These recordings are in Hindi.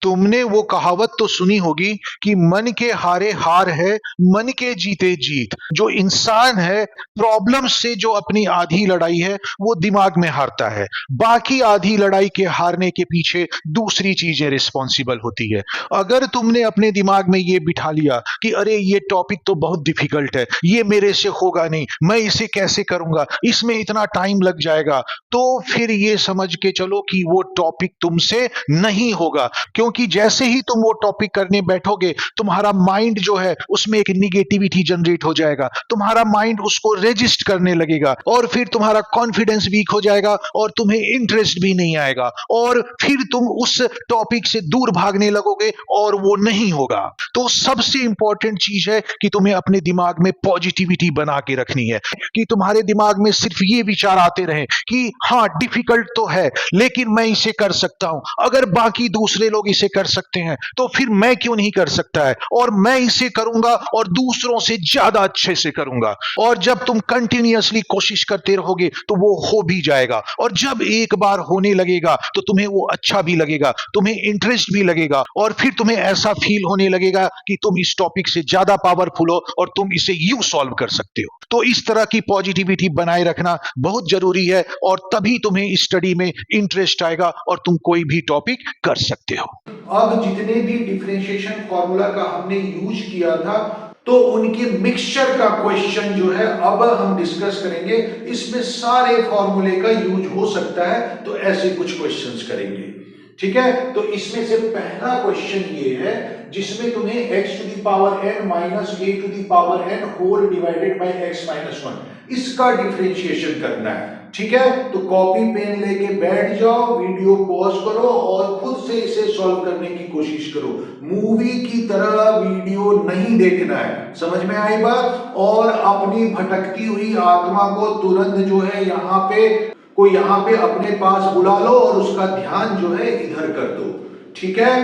तुमने वो कहावत तो सुनी होगी कि मन के हारे हार है, मन के जीते जीत। जो इंसान है, प्रॉब्लम से जो अपनी आधी लड़ाई है वो दिमाग में हारता है, बाकी आधी लड़ाई के हारने के पीछे दूसरी चीजें रिस्पॉन्सिबल होती है। अगर तुमने अपने दिमाग में ये बिठा लिया कि अरे ये टॉपिक तो बहुत डिफिकल्ट है, ये मेरे से होगा नहीं, मैं इसे कैसे करूंगा, इसमें इतना टाइम लग जाएगा, तो फिर ये समझ के चलो कि वो टॉपिक तुमसे नहीं होगा। क्योंकि जैसे ही तुम वो टॉपिक करने बैठोगे, तुम्हारा माइंड जो है उसमें एक निगेटिविटी जनरेट हो जाएगा, तुम्हारा माइंड उसको रेजिस्ट करने लगेगा, और फिर तुम्हारा कॉन्फिडेंस वीक हो जाएगा और तुम्हें इंटरेस्ट भी नहीं आएगा, और फिर तुम उस टॉपिक से दूर भागने लगोगे और वो नहीं होगा। तो सबसे इंपॉर्टेंट चीज है कि तुम्हें अपने दिमाग में पॉजिटिविटी बना के रखनी है, कि तुम्हारे दिमाग में सिर्फ ये विचार आते रहे कि हाँ डिफिकल्ट तो है लेकिन मैं इसे कर सकता हूं, अगर बाकी दूसरे लोग इसे कर सकते हैं तो फिर मैं क्यों नहीं कर सकता है, और मैं इसे करूंगा और दूसरों से ज्यादा अच्छे से करूंगा। और जब तुम कंटिन्यूअसली कोशिश करते रहोगे तो वो हो भी जाएगा, और जब एक बार होने लगेगा तो तुम्हें वो अच्छा भी लगेगा, तुम्हें इंटरेस्ट भी लगेगा, और फिर तुम्हें ऐसा फील होने लगेगा कि तुम इस टॉपिक से ज्यादा पावरफुल हो और तुम इसे यूं सॉल्व कर सकते हो। तो इस तरह की पॉजिटिविटी बनाए रखना बहुत जरूरी है, और तभी तुम्हें स्टडी में इंटरेस्ट आएगा और तुम कोई भी टॉपिक कर सकते हो। अब जितने भी डिफरेंशिएशन फॉर्मूला का हमने यूज किया था, तो उनके मिक्सचर का क्वेश्चन जो है अब हम डिस्कस करेंगे। इसमें सारे फॉर्मूले का यूज हो सकता है, तो ऐसे कुछ क्वेश्चंस करेंगे। ठीक है, तो इसमें से पहला क्वेश्चन ये है जिसमें तुम्हें x to the power n minus a to the power n whole divided by x minus 1 इसका डिफरेंशिएशन करना है। ठीक है, तो कॉपी पेन लेके बैठ जाओ, वीडियो पॉज करो और खुद से इसे सॉल्व करने की कोशिश करो। मूवी की तरह वीडियो नहीं देखना है, समझ में आई बात। और अपनी भटकती हुई आत्मा को तुरंत जो है यहाँ पे अपने पास बुला लो और उसका ध्यान जो है इधर कर दो। ठीक है,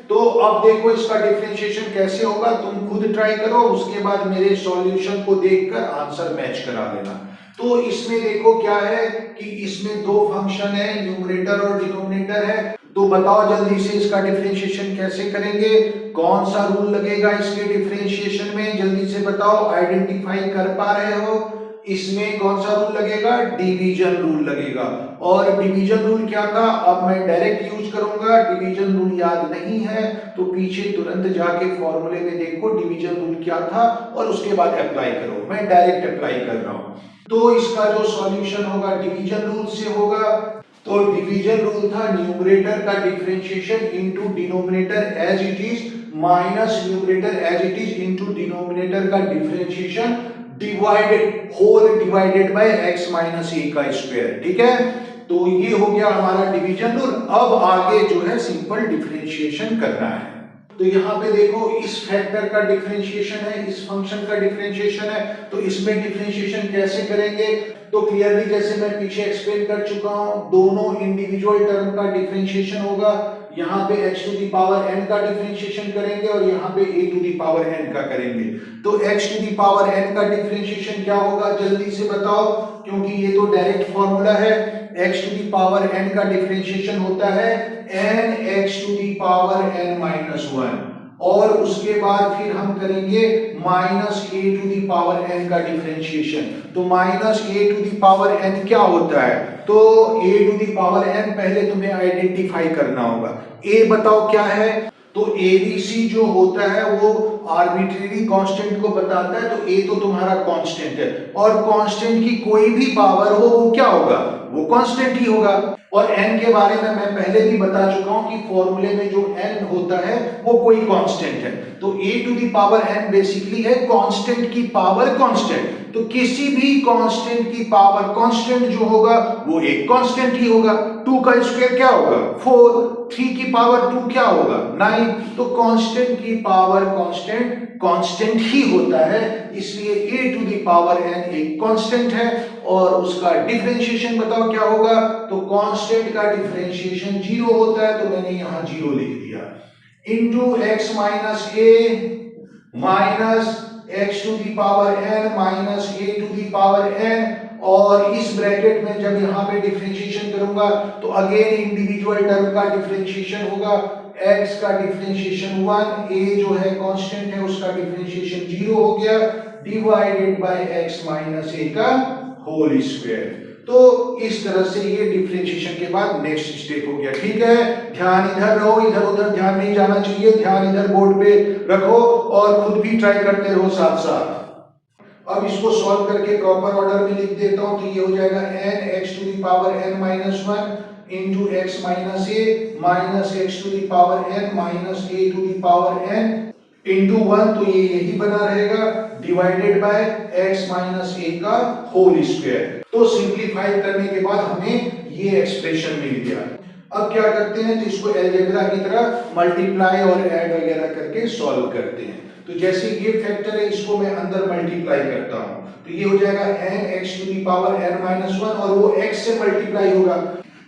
तो अब देखो इसका डिफरेंशिएशन कैसे होगा, तुम खुद ट्राई करो, उसके बाद मेरे सॉल्यूशन को देखकर आंसर मैच करा लेना। तो इसमें देखो क्या है कि इसमें दो फंक्शन है, न्यूमरेटर और डिनोमिनेटर है। तो बताओ जल्दी से इसका डिफरेंशिएशन कैसे करेंगे, कौन सा रूल लगेगा इसके डिफरेंशिएशन में, जल्दी से बताओ। आइडेंटिफाई कर पा रहे हो? इसमें कौन सा रूल लगेगा? डिवीजन रूल लगेगा। और डिवीजन रूल क्या था, अब मैं डायरेक्ट यूज करूंगा। डिवीजन रूल याद नहीं है तो पीछे तुरंत जाके फॉर्मूले में देखो डिवीजन रूल क्या था और उसके बाद अप्लाई करो। मैं डायरेक्ट अप्लाई कर रहा हूं। तो इसका जो सॉल्यूशन होगा डिवीजन रूल से होगा। तो डिवीजन रूल था न्यूमरेटर का differentiation into denominator as it is minus numerator as it is into denominator का differentiation divided whole divided by x minus a का स्क्वायर। ठीक है, तो ये हो गया हमारा डिवीजन रूल। अब आगे जो है सिंपल डिफरेंशिएशन करना है। तो यहाँ पे देखो इस फैक्टर का डिफरेंशिएशन है, इस फंक्शन का डिफरेंशिएशन है, तो इसमें डिफरेंशिएशन कैसे करेंगे? तो क्लियरली जैसे मैं पीछे एक्सप्लेन कर चुका हूं, दोनों इंडिविजुअल टर्म का डिफरेंशिएशन होगा। यहाँ पे x to the power n का डिफरेंशिएशन करेंगे और यहाँ पे a to the power n का करेंगे। तो x to the power n का डिफरेंशिएशन क्या होगा, जल्दी से बताओ, क्योंकि ये तो डायरेक्ट फॉर्मूला है। x to the power n का डिफरेंशिएशन होता है n x to the power n minus 1, और उसके बाद फिर हम करेंगे minus a to the power n का डिफरेंशिएशन। तो minus a to the power n क्या होता है? तो a to the power n पहले तुम्हें आइडेंटिफाई करना होगा। a बताओ क्या है? तो abc जो होता है वो आर्बिट्रेरी कांस्टेंट को बताता है, तो a तो तुम्हारा कांस्टेंट है, और कांस्टेंट की कोई भी पावर हो वो क्या होगा, वो कांस्टेंट ही होगा। और n के बारे में मैं पहले भी बता चुका हूं कि फॉर्मूले में जो n होता है वो कोई कांस्टेंट है। तो a to the power n basically है कांस्टेंट की पावर कांस्टेंट। तो किसी भी कांस्टेंट की पावर कांस्टेंट जो होगा वो एक कांस्टेंट ही होगा। 2 का स्क्वायर क्या होगा? 4। 3 की पावर 2 क्या होगा? 9। तो कांस्टेंट की पावर कांस्टेंट कांस्टेंट ही होता है, इसलिए a to the power n एक कांस्टेंट है। और उसका डिफरेंशिएशन बताओ क्या होगा? तो कांस्टेंट का डिफरेंशिएशन 0 होता है, तो मैंने यहां 0 लिख दिया, into x minus a minus x to the power n minus a to the power n। और इस ब्रैकेट में जब यहां पे डिफरेंशिएशन करूंगा तो अगेन इंडिविजुअल टर्म का डिफरेंशिएशन होगा। x का डिफरेंशिएशन 1, a जो है कांस्टेंट है उसका डिफरेंशिएशन 0 हो गया, divided by x minus a का होल स्क्वायर। तो इस तरह से ये डिफरेंशिएशन के बाद नेक्स्ट स्टेप हो गया। ठीक है, ध्यान इधर रहो, इधर उधर ध्यान नहीं जाना चाहिए, ध्यान इधर बोर्ड पे रखो और खुद भी ट्राई करते रहो साथ साथ। अब इसको सॉल्व करके प्रॉपर ऑर्डर में लिख देता हूं, तो ये हो जाएगा n x to the power n minus 1 into x minus a minus x to the power n minus a to the power n into 1, तो ये यही बना रहेगा, divided by x minus a का होल स्क्वायर। तो सिंप्लीफाई करने के बाद हमें ये एक्सप्रेशन मिल गया। अब क्या करते हैं, तो इसको अलजेब्रा की तरह मल्टीप्लाई और ऐड वगैरह करके सॉल्व करते हैं। तो जैसे ये फैक्टर है, इसको मैं अंदर मल्टीप्लाई करता हूं, तो ये हो जाएगा n x to the power n minus 1 और वो x से मल्टीप्लाई होगा।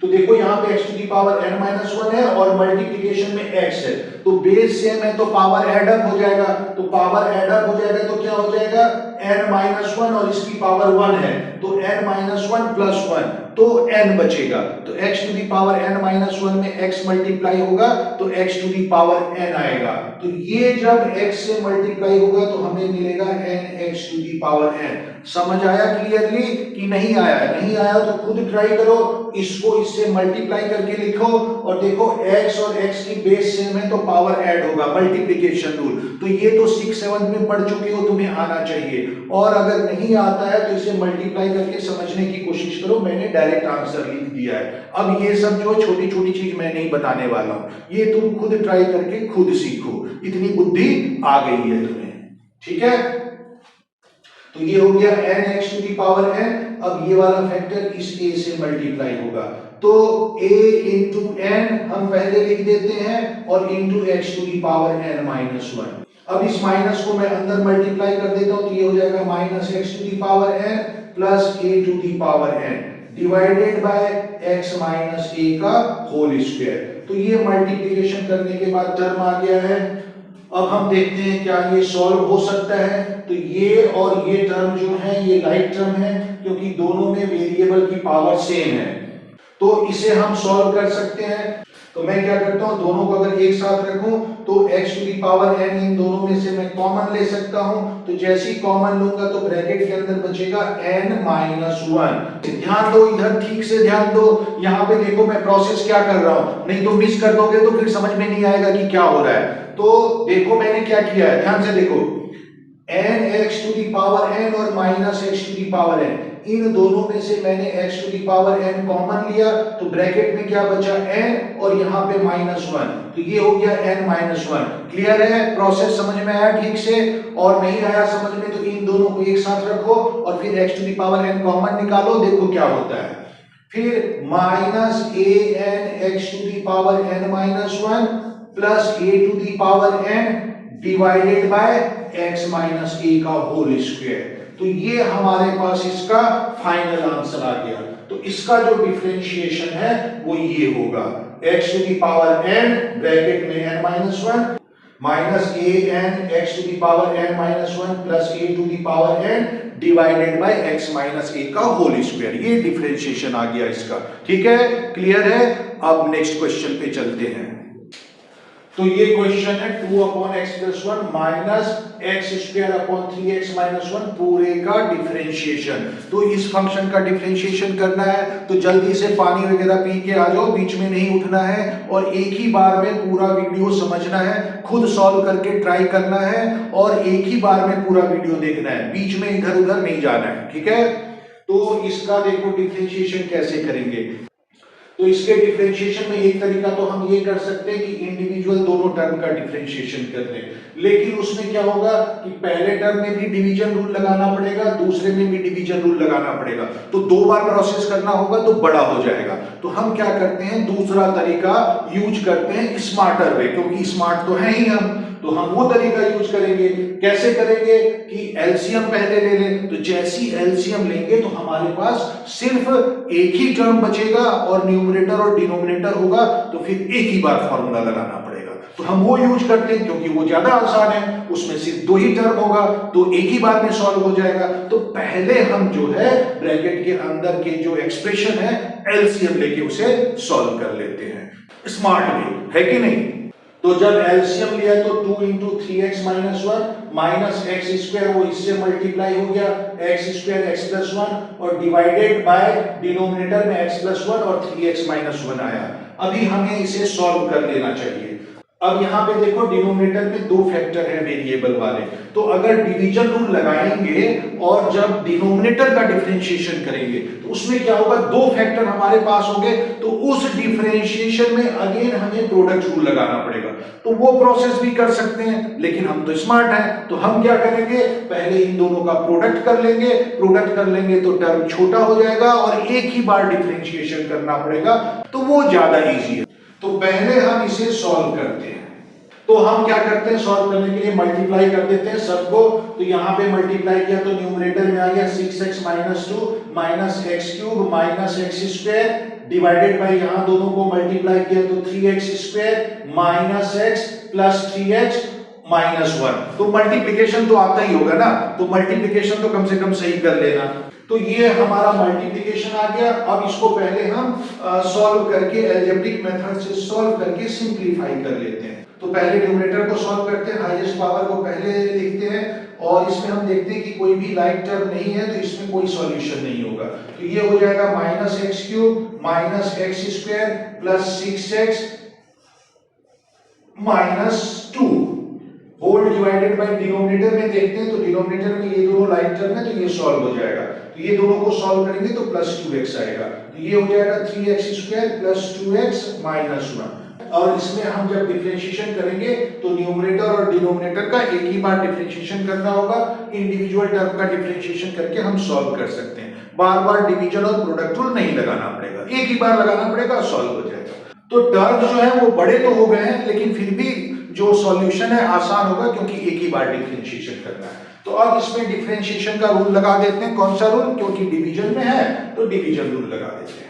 तो देखो यहाँ पे x to the power n minus 1 है और मल्टीप्लिकेशन में x है, तो बेस सेम है तो पावर एड अप हो जाएगा। तो पावर एड अप हो जाएगा तो क्या हो जाएगा, n माइनस 1 और इसकी पावर 1 है तो n माइनस 1 प्लस 1 तो n बचेगा। तो x to the power n minus 1 में x मल्टीप्लाई होगा तो x to the power n आएगा। तो ये जब x से मल्टीप्लाई होगा तो हमें मिलेगा n x to the power n। समझ आया क्लियरली कि नहीं आया? नहीं आया तो खुद ट्राई करो, इसको इससे मल्टीप्लाई करके लिखो और देखो x और x की बेस सेम है तो पावर ऐड होगा, मल्टीप्लिकेशन रूल। तो ये तो 6-7 में पढ़ चुके हो, तुम्हें आना चाहिए। और अगर नहीं आता है तो इसे मल्टीप्लाई करके समझने की कोशिश करो, मैंने डायरेक्ट आंसर लिख दिया है। अब ये सब जो छोटी छोटी चीज मैं नहीं बताने वाला हूं, ये तुम खुद ट्राई करके खुद सीखो, इतनी बुद्धि आ गई है तुम्हें। ठीक है, तो ये हो गया n x to the power n। अब ये वाला फैक्टर इस a से मल्टीप्लाई होगा, तो a इंटू n हम पहले लिख देते हैं और into x to the power n minus 1। अब इस माइनस को मैं अंदर मल्टीप्लाई कर देता हूं, तो ये हो जाएगा minus x to the power n plus a to the power n divided by x minus a का होल स्क्वायर। तो ये मल्टीप्लिकेशन करने के बाद टर्म आ गया है। अब हम देखते हैं क्या ये सॉल्व हो सकता है। तो ये और ये टर्म जो है ये लाइक टर्म है, क्योंकि दोनों में वेरिएबल की पावर सेम है, तो इसे हम सॉल्व कर सकते हैं। तो मैं क्या करता हूं, दोनों को अगर एक साथ रखूं तो x to the power n इन दोनों में से मैं कॉमन ले सकता हूं। तो जैसे ही कॉमन लूंगा तो ब्रैकेट के अंदर बचेगा n माइनस 1। ध्यान दो इधर, ठीक से ध्यान दो, यहाँ पे देखो मैं प्रोसेस क्या कर रहा हूं, नहीं तो मिस कर दोगे तो फिर समझ में नहीं आएगा कि क्या हो रहा है। तो देखो मैंने क्या किया है, ध्यान से देखो, n x to the power n और minus x to the power n, इन दोनों में से मैंने x to the power n common लिया, तो ब्रैकेट में क्या बचा n और यहाँ पे माइनस 1, तो ये हो गया n माइनस 1। क्लियर है? प्रोसेस समझ में आया ठीक से? और नहीं आया समझ में तो इन दोनों को एक साथ रखो और फिर x to the power n common निकालो, देखो क्या होता है। फिर minus an x to the power n minus 1 plus a to the power n divided by x minus a का होल स्क्वायर। तो ये हमारे पास इसका फाइनल आंसर आ गया। तो इसका जो डिफरेंशिएशन है वो ये होगा, x to the power n bracket में n minus 1 minus an x to the power n minus 1 plus a to the power n divided by x minus a का होल स्क्वायर। ये डिफरेंशिएशन आ गया इसका। ठीक है, क्लियर है? अब नेक्स्ट क्वेश्चन पे चलते हैं। तो ये क्वेश्चन है 2 upon x plus 1 minus x square upon 3x minus 1 पूरे का डिफरेंशिएशन। तो इस फंक्शन का डिफरेंशिएशन करना है तो जल्दी से पानी वगैरह पी के आ जाओ, बीच में नहीं उठना है और एक ही बार में पूरा वीडियो समझना है, खुद सॉल्व करके ट्राई करना है और एक ही बार में पूरा वीडियो देखना है, बीच में इधर उधर नहीं जाना है। ठीक है, तो इसका देखो डिफरेंशिएशन कैसे करेंगे। तो इसके डिफरेंशिएशन में एक तरीका तो हम ये कर सकते हैं कि इंडिविजुअल दोनों टर्म का डिफरेंशिएशन कर दें, लेकिन उसमें क्या होगा कि पहले टर्म में भी डिवीजन रूल लगाना पड़ेगा, दूसरे में भी डिवीजन रूल लगाना पड़ेगा, तो 2 बार प्रोसेस करना होगा तो बड़ा हो जाएगा। तो हम क्या करते हैं, दूसरा तरीका यूज करते हैं, स्मार्टर वे, क्योंकि स्मार्ट तो है ही हम, तो हम वो तरीका यूज करेंगे। कैसे करेंगे कि एलसीएम पहले ले लें, तो जैसी एलसीएम लेंगे तो हमारे पास सिर्फ एक ही टर्म बचेगा और न्यूमरेटर और डिनोमिनेटर होगा, तो फिर एक ही बार फॉर्मूला लगाना पड़ेगा। तो हम वो यूज करते हैं क्योंकि वो ज्यादा आसान है, उसमें सिर्फ 2 ही टर्म होगा तो एक ही बार में सॉल्व हो जाएगा। तो पहले हम जो है ब्रैकेट के अंदर के जो एक्सप्रेशन है एलसीएम लेके उसे सॉल्व कर लेते हैं, स्मार्ट वे है कि नहीं। तो जब एलसीएम लिया तो 2 into 3x minus one minus x square, वो इससे मल्टीप्लाई हो गया x square x plus one, और डिवाइडेड बाय डिनोमिनेटर में एक्स प्लस वन और 3x माइनस वन आया। अभी हमें इसे सॉल्व कर लेना चाहिए। अब यहां पे देखो डिनोमिनेटर में दो फैक्टर है वेरिएबल वाले, तो अगर डिवीजन रूल लगाएंगे और जब डिनोमिनेटर का डिफरेंशिएशन करेंगे तो उसमें क्या होगा, दो फैक्टर हमारे पास होंगे, तो उस डिफरेंशिएशन में अगेन हमें प्रोडक्ट रूल लगाना पड़ेगा। तो वो प्रोसेस भी कर सकते हैं, लेकिन हम तो स्मार्ट हैं, तो हम क्या करेंगे, पहले इन दोनों का प्रोडक्ट कर लेंगे। प्रोडक्ट कर लेंगे तो टर्म छोटा हो जाएगा और एक ही बार डिफरेंशिएशन करना पड़ेगा, तो वो ज्यादा इजी है। तो पहले हम इसे सॉल्व करते हैं। तो हम क्या करते हैं, सॉल्व करने के लिए मल्टीप्लाई कर देते हैं सबको। तो यहाँ पे मल्टीप्लाई किया तो न्यूमरेटर में आ गया 6x minus to minus x cube minus x square, divided by यहाँ दोनों को मल्टीप्लाई किया तो 3x square minus x plus 3x minus one. तो मल्टीप्लीकेशन तो आता ही होगा ना, तो मल्टीप्लीकेशन तो कम से कम सही कर लेना। तो ये हमारा मल्टीप्लिकेशन आ गया। अब इसको पहले हम सॉल्व करके अलजेब्रिक मेथड से सॉल्व करके सिंपलीफाई कर लेते हैं। तो पहले न्यूमरेटर को सॉल्व करते हैं, हाईएस्ट पावर को पहले लिखते हैं, और इसमें हम देखते हैं कि कोई भी लाइक टर्म नहीं है, तो इसमें कोई सॉल्यूशन नहीं होगा। तो ये हो जाएगा minus x cube minus x square plus 6x minus two whole divided by denominator में देखते हैं, तो डिनोमिनेटर में ये दोनों लाइक टर्म है, तो ये सॉल्व हो जाएगा। तो ये दोनों को सॉल्व करेंगे तो प्लस 2x आएगा, तो ये हो जाएगा 3x square plus 2x minus one. और इसमें हम जब डिफरेंशिएशन करेंगे तो न्यूमरेटर और डिनोमिनेटर का एक ही बार डिफरेंशिएशन करना होगा। इंडिविजुअल टर्म का डिफरेंशिएशन करके हम सॉल्व कर सकते हैं, बार बार डिवीजन और प्रोडक्ट रूल नहीं लगाना पड़ेगा, एक ही बार लगाना पड़ेगा, सॉल्व हो जाएगा। तो टर्म जो है वो बड़े तो हो गए हैं, लेकिन फिर भी जो सॉल्यूशन है आसान होगा, क्योंकि एक ही बार डिफरेंशिएशन करना है। तो अब इसमें डिफरेंशिएशन का रूल लगा देते हैं। कौन सा रूल, क्योंकि डिवीजन में है तो डिवीजन रूल लगा देते हैं।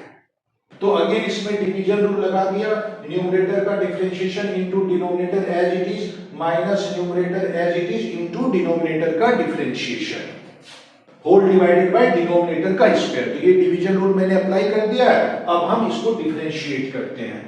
तो अगेन इसमें डिवीजन रूल लगा दिया, न्यूमरेटर का differentiation into denominator as it is minus numerator as it is into denominator का differentiation whole divided by denominator का स्क्वायर। तो ये डिवीजन रूल मैंने अप्लाई कर दिया है। अब हम इसको डिफरेंशिएट करते हैं।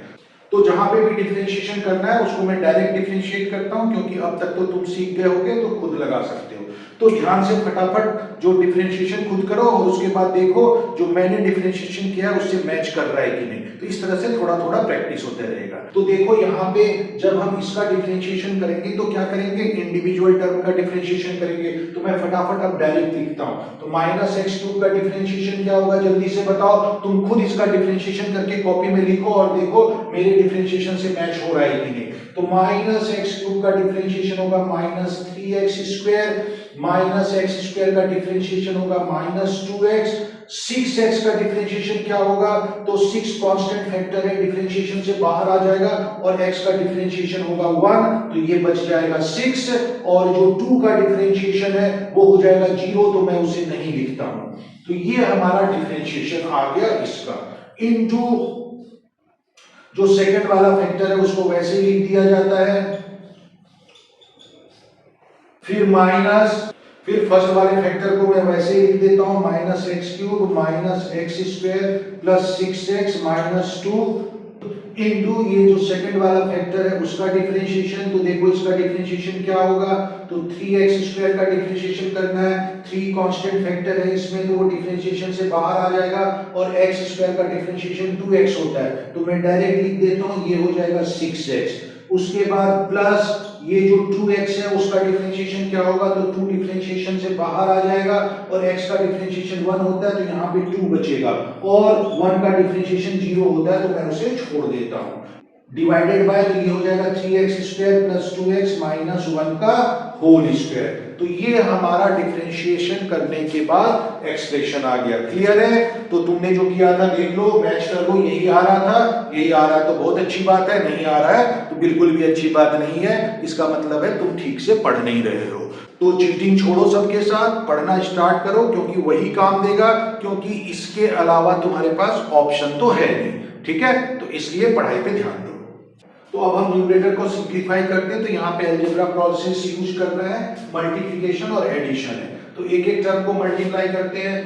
तो जहां पे भी डिफरेंशिएशन करना है उसको मैं डायरेक्ट डिफरेंशिएट करता हूं, क्योंकि अब तक तो तुम सीख गए होगे, तो खुद लगा सकते हो। तो ध्यान से फटाफट जो डिफरेंशिएशन खुद करो और उसके बाद देखो जो मैंने डिफरेंशिएशन किया उससे मैच कर रहा है कि नहीं। तो इस तरह से थोड़ा थोड़ा प्रैक्टिस होते रहेगा। तो देखो यहाँ पे जब हम इसका डिफरेंशिएशन करेंगे तो क्या करेंगे, इंडिविजुअल टर्म का डिफरेंशिएशन करेंगे। तो मैं फटाफट अब डायरेक्ट लिखता हूँ। तो माइनस एक्स क्यूब का डिफरेंशिएशन क्या होगा, जल्दी से बताओ। तुम खुद इसका डिफरेंशिएशन करके कॉपी में लिखो और देखो मेरे डिफरेंशिएशन से मैच हो रहा है कि नहीं। तो माइनस एक्स क्यूब का डिफरेंशिएशन होगा minus 3x square, minus x square का डिफरेंशिएशन होगा माइनस 2x, 6x का डिफरेंशिएशन क्या होगा, तो 6 कांस्टेंट फैक्टर है, डिफरेंशिएशन से बाहर आ जाएगा, और x का डिफरेंशिएशन होगा 1, तो ये बच जाएगा 6, और जो 2 का डिफरेंशिएशन है वो हो जाएगा 0, तो मैं उसे नहीं लिखता हूं। तो ये हमारा डिफरेंशिएशन आ गया इसका, इनटू जो सेकंड वाला फैक्टर है उसको वैसे ही लिख दिया जाता है, फिर माइनस, फिर फर्स्ट वाले फैक्टर को मैं वैसे ही लिख देता हूं, minus x cube minus x square plus 6x minus 2 into ये जो सेकंड वाला फैक्टर है उसका डिफरेंशिएशन। तो देखो इसका डिफरेंशिएशन क्या होगा, तो 3x स्क्वायर का डिफरेंशिएशन करना है, 3 कांस्टेंट फैक्टर है इसमें, तो वो डिफरेंशिएशन से बाहर आ जाएगा, और x स्क्वायर का डिफरेंशिएशन 2x होता है, तो मैं डायरेक्ट लिख देता हूं, ये हो जाएगा 6x। उसके बाद प्लस ये जो 2x है उसका डिफरेंशिएशन क्या होगा, तो 2 डिफरेंशिएशन से बाहर आ जाएगा, और x का डिफरेंशिएशन 1 होता है, तो यहाँ पे 2 बचेगा, और 1 का डिफरेंशिएशन 0 होता है, तो मैं उसे छोड़ देता हूँ। डिवाइडेड बाय, तो ये हो जाएगा 3x square plus 2x minus 1 का होल स्क्वायर। तो ये हमारा डिफरेंशिएशन करने के बाद एक्सप्रेशन आ गया। क्लियर है? तो तुमने जो किया था देख लो, मैच कर लो, यही आ रहा था, यही आ रहा है तो बहुत अच्छी बात है, नहीं आ रहा है तो बिल्कुल भी अच्छी बात नहीं है, इसका मतलब है तुम ठीक से पढ़ नहीं रहे हो। तो चीटिंग छोड़ो सबके साथ, पढ़ना स्टार्ट करो, क्योंकि वही काम देगा, क्योंकि इसके अलावा तुम्हारे पास ऑप्शन तो है नहीं। ठीक है, तो इसलिए पढ़ाई पे ध्यान दो। तो अब हम न्यूमरेटर को सिंप्लीफाई करते हैं, तो यहाँ पे अलजेब्रा प्रोसेस यूज कर रहे हैं, मल्टीप्लिकेशन और एडिशन है। तो एक एक टर्म को मल्टीप्लाई करते हैं,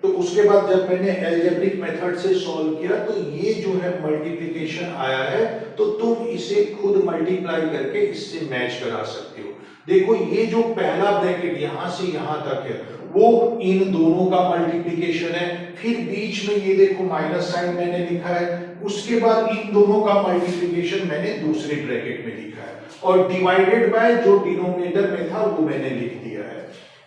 तो उसके बाद जब मैंने एल्जेब्रिक मेथड से सॉल्व किया तो ये जो है मल्टीप्लिकेशन आया है, तो तुम इसे खुद मल्टीप्लाई करके इससे मैच करा सकते हो। देखो ये जो पहला ब्रैकेट यहां से यहां तक है वो इन दोनों का मल्टीप्लिकेशन है, फिर बीच में ये देखो माइनस साइन मैंने लिखा है, उसके बाद इन दोनों का मल्टीप्लिकेशन मैंने दूसरे ब्रैकेट में लिखा है, और डिवाइडेड बाय जो डिनोमिनेटर में था वो मैंने लिख दिया है।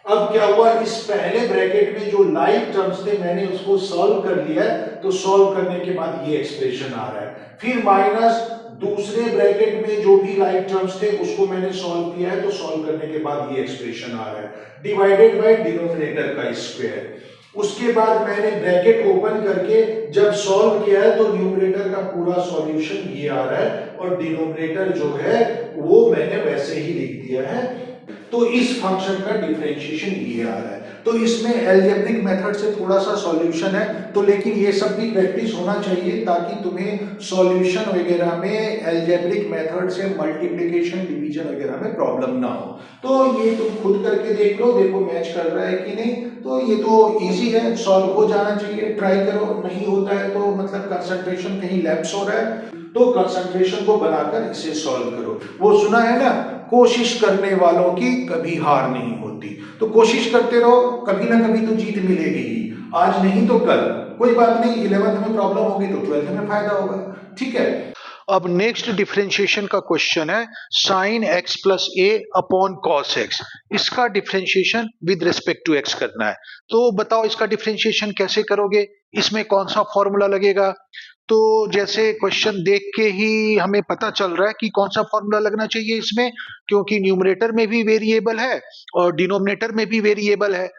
अब क्या हुआ, इस पहले ब्रैकेट में जो लाइक टर्म्स थे मैंने उसको सॉल्व कर लिया है, तो सॉल्व करने के बाद ये एक्सप्रेशन आ रहा है, फिर माइनस दूसरे ब्रैकेट में जो भी लाइक टर्म्स थे उसको मैंने सॉल्व किया है, तो सॉल्व करने के बाद ये एक्सप्रेशन आ रहा है, डिवाइडेड बाय डिनोमिनेटर का स्क्वायर। उसके बाद मैंने ब्रैकेट ओपन करके जब सॉल्व किया है तो न्यूमरेटर का पूरा सॉल्यूशन ये आ रहा है, और डिनोमिनेटर जो है वो मैंने वैसे ही लिख दिया है। तो इस फंक्शन का डिफरेंशिएशन ये आ रहा है। तो इसमें एल्जेब्रिक मेथड से थोड़ा सा सॉल्यूशन है, तो लेकिन ये सब भी प्रैक्टिस होना चाहिए ताकि तुम्हें सॉल्यूशन वगैरह में एल्जेब्रिक मेथड से मल्टीप्लिकेशन डिवीजन वगैरह में प्रॉब्लम ना हो। तो ये तुम खुद करके देख लो, देखो मैच कर रहा है कि नहीं। तो ये तो इजी है, सॉल्व हो जाना चाहिए, ट्राई करो, नहीं होता है तो मतलब कंसंट्रेशन कहीं लैप्स हो रहा है तो कंसंट्रेशन को बनाकर इसे सॉल्व करो। वो सुना है ना, कोशिश करने वालों की कभी हार नहीं होती। तो कोशिश करते रहो, कभी ना कभी तो जीत मिलेगी ही, आज नहीं तो कल। कोई बात नहीं, 11th में प्रॉब्लम होगी तो 12th में फायदा होगा, ठीक है। अब नेक्स्ट डिफरेंशिएशन का क्वेश्चन है sine x plus a upon cos x. इसका differentiation with respect to x करना है। तो बताओ इसका डिफरेंशिएशन कैसे करोगे, इसमें कौन सा फॉर्मूला लगेगा। तो जैसे क्वेश्चन देख के ही हमें पता चल रहा है कि कौन सा फॉर्मूला लगना चाहिए इसमें, क्योंकि न्यूमरेटर में भी वेरिएबल है और डिनोमिनेटर में भी वेरिएबल है।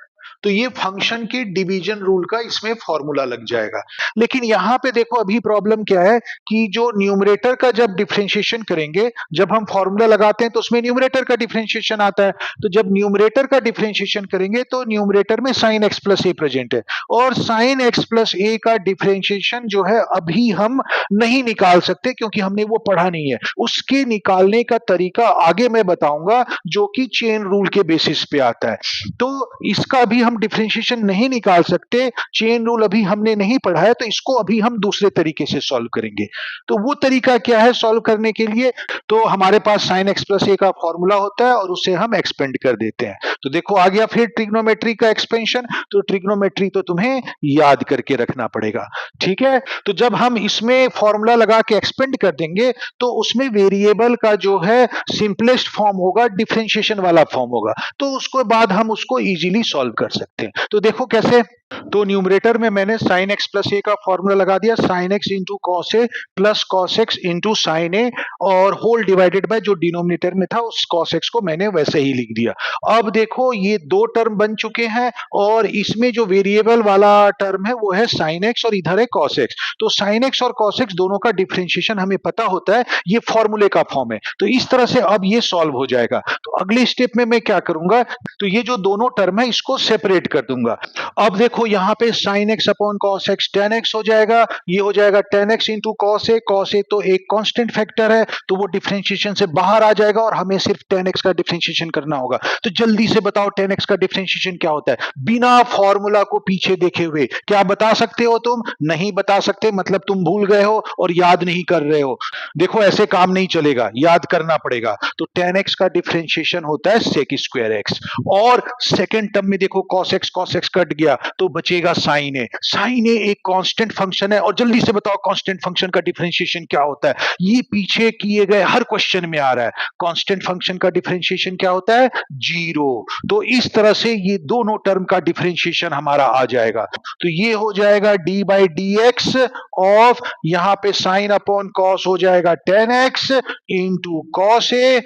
तो ये फंक्शन के डिवीजन रूल का इसमें फॉर्मूला लग जाएगा। लेकिन यहाँ पे देखो अभी प्रॉब्लम क्या है कि जो न्यूमरेटर का जब डिफरेंशिएशन करेंगे, जब हम फॉर्मूला लगाते हैं तो उसमें न्यूमरेटर का डिफरेंशिएशन आता है। तो जब न्यूमरेटर का डिफरेंशिएशन करेंगे तो न्यूमरेटर में साइन एक्स प्लस ए प्रेजेंट है, और साइन एक्स प्लस ए का डिफरेंशिएशन जो है अभी हम नहीं निकाल सकते क्योंकि हमने वो पढ़ा नहीं है। उसके निकालने का तरीका आगे मैं बताऊंगा जो कि चेन रूल के बेसिस पे आता है। तो इसका अभी हम डिफरेंशिएशन नहीं निकाल सकते, चेन रूल अभी हमने नहीं पढ़ा है, तो इसको अभी हम दूसरे तरीके से सॉल्व करेंगे। तो वो तरीका क्या है सॉल्व करने के लिए, तो हमारे पास साइन एक्स प्लस ए का फॉर्मूला होता है और उसे हम एक्सपेंड कर देते हैं। तो देखो आ गया फिर ट्रिग्नोमेट्री का एक्सपेंशन। तो ट्रिग्नोमेट्री तो तुम्हें याद करके रखना पड़ेगा, ठीक है। तो जब हम इसमें फॉर्मूला लगा के एक्सपेंड कर देंगे तो उसमें वेरिएबल का जो है सिंपलेस्ट फॉर्म होगा, डिफरेंशिएशन वाला फॉर्म होगा, तो उसके बाद हम उसको इजीली सॉल्व कर सकते हैं। तो देखो कैसे, तो न्यूमरेटर में मैंने साइन एक्स प्लस ए का फॉर्मूला लगा दिया, sine x into cos a plus cos x into sine a, और होल डिवाइडेड बाय जो डिनोमिनेटर में था उस कॉस एक्स को मैंने वैसे ही लिख दिया। अब देखो ये दो टर्म बन चुके हैं, और इसमें जो वेरिएबल वाला टर्म है वो है साइन एक्स और इधर है कॉस एक्स। तो साइन एक्स और कॉस एक्स दोनों का डिफरेंशिएशन हमें पता होता है, ये फॉर्मूले का फॉर्म है। तो इस तरह से अब ये सॉल्व हो जाएगा। तो अगले स्टेप में मैं क्या करूंगा, तो ये जो दोनों टर्म है इसको सेपरेट कर दूंगा। अब देखो यहाँ पे sine x upon cos x ten x हो जाएगा, ये हो जाएगा टेन एक्स इंटू कॉस ए तो एक कांस्टेंट फैक्टर है तो वो डिफरेंशिएशन से बाहर आ जाएगा और हमें सिर्फ टेन एक्स का डिफरेंशिएशन करना होगा। तो जल्दी से बताओ टेन एक्स का डिफरेंशिएशन क्या होता है, बिना फॉर्मूला को पीछे देखे हुए क्या बता सकते हो तुम, नहीं बता सकते, मतलब तुम भूल गए हो और याद नहीं कर रहे हो। देखो ऐसे काम नहीं चलेगा, याद करना पड़ेगा। तो टेन एक्स का डिफरेंशिएशन होता है सेक स्क्वायर एक्स, और सेकेंड टर्म में देखो कॉस एक्स कट गया तो बचेगा साइन ए। साइन ए एक कांस्टेंट फंक्शन है, और जल्दी से बताओ कांस्टेंट फंक्शन का डिफरेंशिएशन क्या होता है, ये पीछे किए गए हर क्वेश्चन में आ रहा है। कांस्टेंट फंक्शन का डिफरेंशिएशन क्या होता है, जीरो। तो इस तरह से ये दोनों टर्म का डिफरेंशिएशन हमारा आ जाएगा। तो ये हो जाएगा D by D x of, यहां पे साइन अपॉन कॉस हो जाएगा ten x into cos a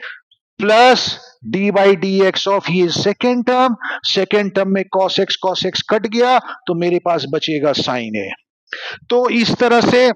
plus D by D x of ये सेकेंड टर्म में कॉस एक्स कट गया तो मेरे पास बचेगा साइन ए। तो इस तरह से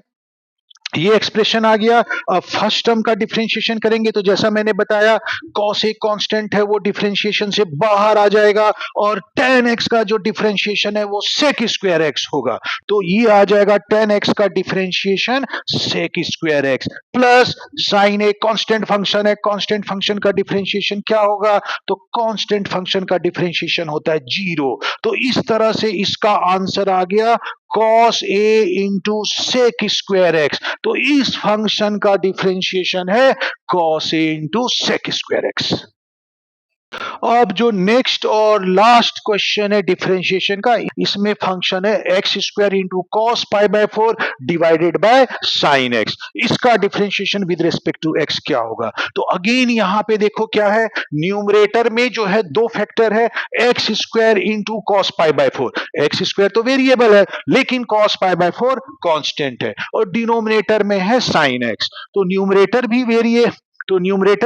ये एक्सप्रेशन आ गया। अब फर्स्ट टर्म का डिफरेंशिएशन करेंगे तो जैसा मैंने बताया cos एक कांस्टेंट है वो डिफरेंशिएशन से बाहर आ जाएगा और tan x का जो डिफरेंशिएशन है वो sec स्क्वायर x होगा। तो ये आ जाएगा tan x का differentiation sec square x plus sin एक कांस्टेंट फंक्शन है, कांस्टेंट फंक्शन का डिफरेंशिएशन क्या होगा? तो कांस्टेंट फंक्शन का डिफरेंशिएशन होता है 0। तो इस तरह से इसका आंसर आ गया cos a into sec square x। तो इस फंक्शन का डिफरेंशिएशन है cos a into sec square x। अब जो नेक्स्ट और लास्ट क्वेश्चन है डिफरेंशिएशन का, इसमें फंक्शन है x square into cos pi by 4 divided by sine x. इसका differentiation with respect to x क्या होगा? तो अगेन यहां पे देखो क्या है, न्यूमरेटर में जो है दो फैक्टर है, x square into cos pi by 4। X square तो वेरिएबल है लेकिन कॉस पाई बाय 4 कांस्टेंट है, और डिनोमिनेटर में है साइन एक्स। तो न्यूमरेटर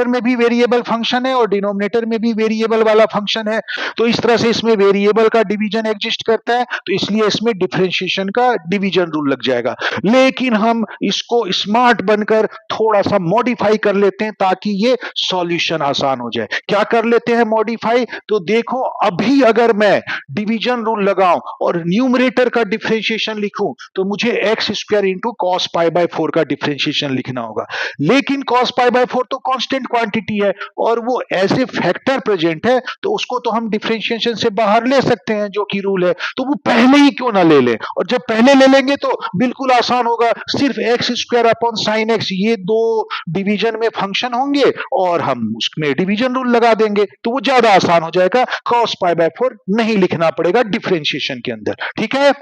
में भी वेरिएबल फंक्शन है और डिनोमिनेटर में भी वेरिएबल वाला फंक्शन है। तो इस तरह से इसमें वेरिएबल का डिवीजन एग्जिस्ट करता है, तो इसलिए इसमें डिफरेंशिएशन का डिवीजन रूल लग जाएगा। लेकिन हम इसको स्मार्ट बनकर थोड़ा सा मॉडिफाई कर लेते हैं ताकि ये सॉल्यूशन आसान हो जाए। क्या कर लेते हैं मॉडिफाई? तो देखो अभी अगर मैं डिवीजन रूल लगाऊं और न्यूमरेटर का डिफरेंशिएशन लिखूं तो मुझे x square into cos pi by 4 का डिफरेंशिएशन लिखना होगा। लेकिन cos पाई बाय 4 तो कांस्टेंट क्वांटिटी है और वो एज ए फैक्टर प्रेजेंट है, तो उसको तो हम डिफरेंशिएशन से बाहर ले सकते हैं जो कि रूल है। तो वो पहले ही क्यों ना ले लें, और जब पहले ले लेंगे तो बिल्कुल आसान होगा, सिर्फ x square upon sine x ये दो डिवीजन में फंक्शन होंगे और हम उसमें डिवीजन रूल लगा देंगे, तो वो ज्यादा आसान हो जाएगा। cos पाई बाय 4 नहीं लिखना पड़ेगा डिफरेंशिएशन के अंदर, ठीक है।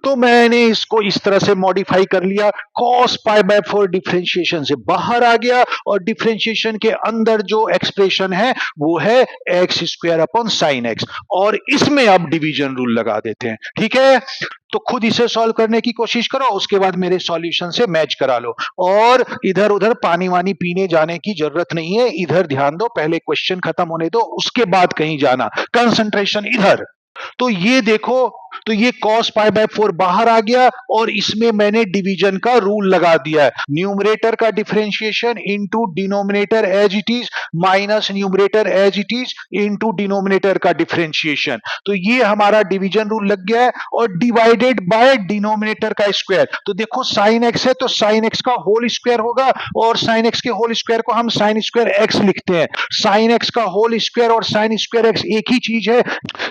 तो मैंने इसको इस तरह से मॉडिफाई कर लिया, cos पाई बाय 4 डिफरेंशिएशन से बाहर आ गया और डिफरेंशिएशन के अंदर जो एक्सप्रेशन है वो है x square upon sine x, और इसमें अब डिवीजन रूल लगा देते हैं, ठीक है। तो खुद इसे सॉल्व करने की कोशिश करो, उसके बाद मेरे सॉल्यूशन से मैच करा लो, और इधर उधर पानी वानी पीने जाने की जरूरत नहीं है। इधर ध्यान दो, पहले क्वेश्चन खत्म होने दो उसके बाद कहीं जाना, कंसंट्रेशन इधर। तो ये देखो, तो ये cos पाई बाय 4 बाहर आ गया और इसमें मैंने डिवीजन का रूल लगा दिया है, न्यूमरेटर का differentiation into denominator as it is minus numerator as it is into denominator का डिफरेंशिएशन। तो ये हमारा डिवीजन रूल लग गया है, और डिवाइडेड बाय डिनोमिनेटर का स्क्वायर। तो देखो साइन एक्स है तो साइन एक्स का होल स्क्वायर होगा, और साइन एक्स के होल स्क्वायर को हम साइन स्क्वायर एक्स लिखते हैं। साइन एक्स का होल स्क्वायर और साइन स्क्वायर एक्स एक ही चीज है,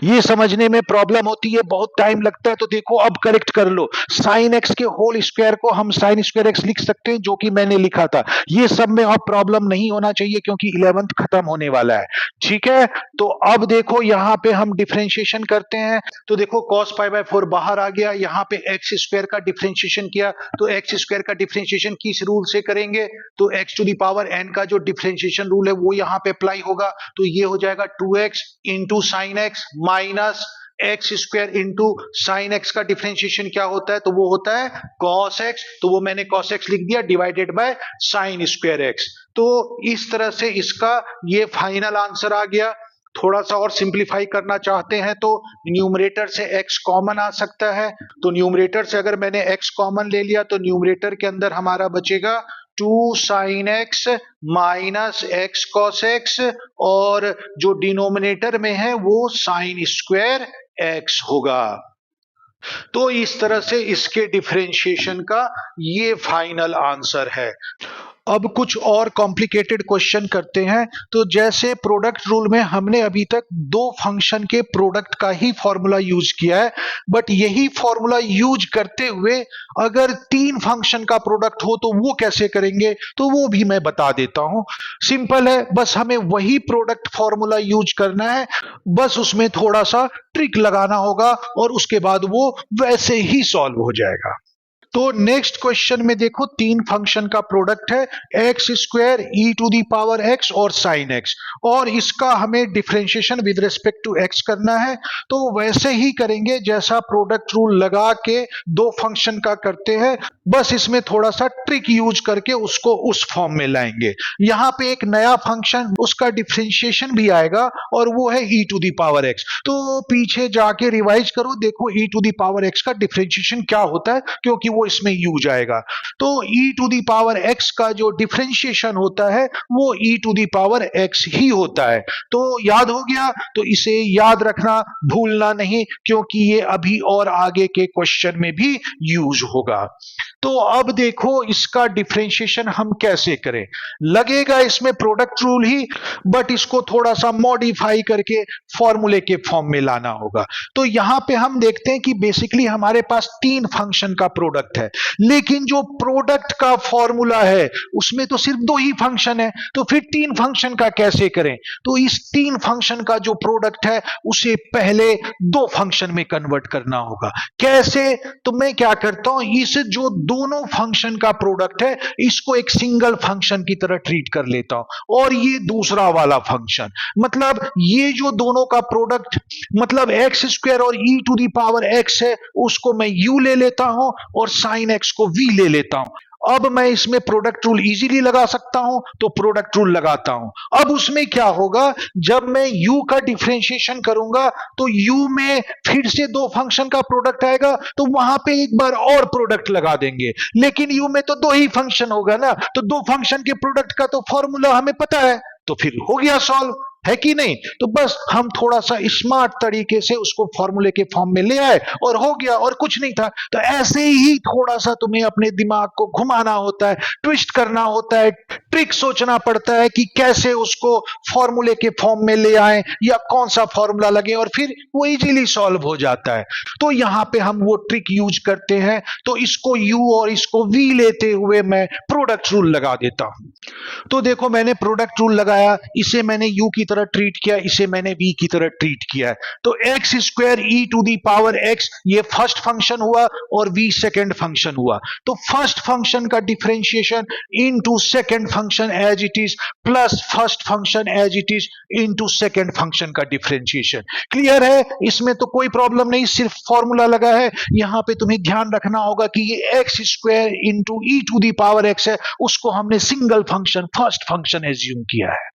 ये समझने में प्रॉब्लम होती है, बहुत टाइम लगता है। तो देखो अब करेक्ट कर लो, साइन एक्स के होल स्क्वायर को हम साइन स्क्वायर एक्स लिख सकते हैं, जो कि मैंने लिखा था। ये सब में अब प्रॉब्लम नहीं होना चाहिए क्योंकि 11th खत्म होने वाला है, ठीक है। तो अब देखो यहां पे हम डिफरेंशिएशन करते हैं, तो देखो cos पाई बाय 4 बाहर आ गया, यहां पे एक्स स्क्वायर का डिफरेंशिएशन किया, तो एक्स स्क्वायर का डिफरेंशिएशन किस रूल से करेंगे? तो x to the power n का जो डिफरेंशिएशन रूल है वो यहां पे अप्लाई होगा। तो ये हो जाएगा 2x into sine x minus x square into sine x का डिफरेंशिएशन क्या होता है? तो वो होता है cos x, तो वो मैंने cos x लिख दिया divided by sine square x। तो इस तरह से इसका ये फाइनल आंसर आ गया। थोड़ा सा और सिंप्लीफाई करना चाहते हैं तो न्यूमरेटर से x कॉमन आ सकता है, तो न्यूमरेटर से अगर मैंने x कॉमन ले लिया तो न्यूमरेटर के अंदर हमारा बचेगा 2 sine x minus x cos x, और जो डिनोमिनेटर में है वो साइन स्क्वायर एक्स होगा। तो इस तरह से इसके डिफरेंशिएशन का ये फाइनल आंसर है। अब कुछ और कॉम्प्लिकेटेड क्वेश्चन करते हैं। तो जैसे प्रोडक्ट रूल में हमने अभी तक दो फंक्शन के प्रोडक्ट का ही फॉर्मूला यूज किया है, बट यही फॉर्मूला यूज करते हुए अगर तीन फंक्शन का प्रोडक्ट हो तो वो कैसे करेंगे, तो वो भी मैं बता देता हूं। सिंपल है, बस हमें वही प्रोडक्ट फॉर्मूला यूज करना है, बस उसमें थोड़ा सा ट्रिक लगाना होगा और उसके बाद वो वैसे ही सॉल्व हो जाएगा। तो नेक्स्ट क्वेश्चन में देखो तीन फंक्शन का प्रोडक्ट है x square e to the power x और साइन एक्स, और इसका हमें differentiation with respect to x करना है। तो वैसे ही करेंगे जैसा प्रोडक्ट रूल लगा के दो फंक्शन का करते हैं, बस इसमें थोड़ा सा ट्रिक यूज करके उसको उस फॉर्म में लाएंगे। यहाँ पे एक नया फंक्शन उसका डिफरेंशिएशन भी आएगा और वो है ई टू दी पावर एक्स। तो पीछे जाके रिवाइज करो, देखो ई टू दी पावर एक्स का डिफरेंशिएशन क्या होता है, क्योंकि वो वो इसमें यू जाएगा। तो e to the power x का जो डिफरेंशिएशन होता है वो e to the power x ही होता है। तो याद हो गया, तो इसे याद रखना, भूलना नहीं, क्योंकि ये अभी और आगे के क्वेश्चन में भी यूज होगा। तो अब देखो इसका डिफरेंशिएशन हम कैसे करें। लगेगा इसमें प्रोडक्ट रूल ही, बट इसको थोड़ा सा मॉडिफाई करके फॉर्मूले के फॉर्म में लाना होगा। तो यहां पे हम देखते हैं कि बेसिकली हमारे पास तीन फंक्शन का प्रोडक्ट है, लेकिन जो प्रोडक्ट का फॉर्मूला है उसमें तो सिर्फ दो ही फंक्शन है, तो फिर तीन फंक्शन का कैसे करें। तो इस तीन फंक्शन का जो प्रोडक्ट है उसे पहले दो फंक्शन में कन्वर्ट करना होगा। कैसे? तो मैं क्या करता हूं, इस जो दोनों फंक्शन का प्रोडक्ट है इसको एक सिंगल फंक्शन की तरह ट्रीट कर लेता हूं, और ये दूसरा वाला फंक्शन, मतलब ये जो दोनों का प्रोडक्ट मतलब एक्स स्क्वायर और ई टू दी पावर एक्स है, उसको मैं यू ले लेता हूं और साइन एक्स को वी ले लेता हूं। अब मैं इसमें प्रोडक्ट रूल इजीली लगा सकता हूं, तो प्रोडक्ट रूल लगाता हूं। अब उसमें क्या होगा, जब मैं u का डिफरेंशिएशन करूंगा तो u में फिर से दो फंक्शन का प्रोडक्ट आएगा, तो वहां पे एक बार और प्रोडक्ट लगा देंगे। लेकिन u में तो दो ही फंक्शन होगा ना, तो दो फंक्शन के प्रोडक्ट का तो फॉर्मूला हमें पता है, तो फिर हो गया सॉल्व, है कि नहीं। तो बस हम थोड़ा सा स्मार्ट तरीके से उसको फॉर्मूले के फॉर्म में ले आए और हो गया, और कुछ नहीं था। तो ऐसे ही थोड़ा सा तुम्हें अपने दिमाग को घुमाना होता है, ट्विस्ट करना होता है, ट्रिक सोचना पड़ता है कि कैसे उसको फॉर्मूले के फॉर्म में ले आए या कौन सा फॉर्मूला लगे, और फिर वो इजीली सॉल्व हो जाता है। तो यहां पे हम वो ट्रिक यूज करते हैं। तो इसको u और इसको v लेते हुए मैं प्रोडक्ट रूल लगा देता हूं। तो देखो मैंने प्रोडक्ट रूल लगाया, इसे मैंने u की तरह ट्रीट किया, इसे मैंने v की तरह ट्रीट किया है। तो x square e to the power x ये फर्स्ट फंक्शन हुआ और v सेकंड फंक्शन हुआ। तो फर्स्ट फंक्शन का differentiation into second function as it is plus first function as it is into second function का डिफरेंशिएशन। क्लियर है, इसमें तो कोई प्रॉब्लम नहीं, सिर्फ फॉर्मूला लगा है। यहां पे तुम्हें ध्यान रखना होगा कि ये x square into e to the power x है, उसको हमने single function first function assume किया है।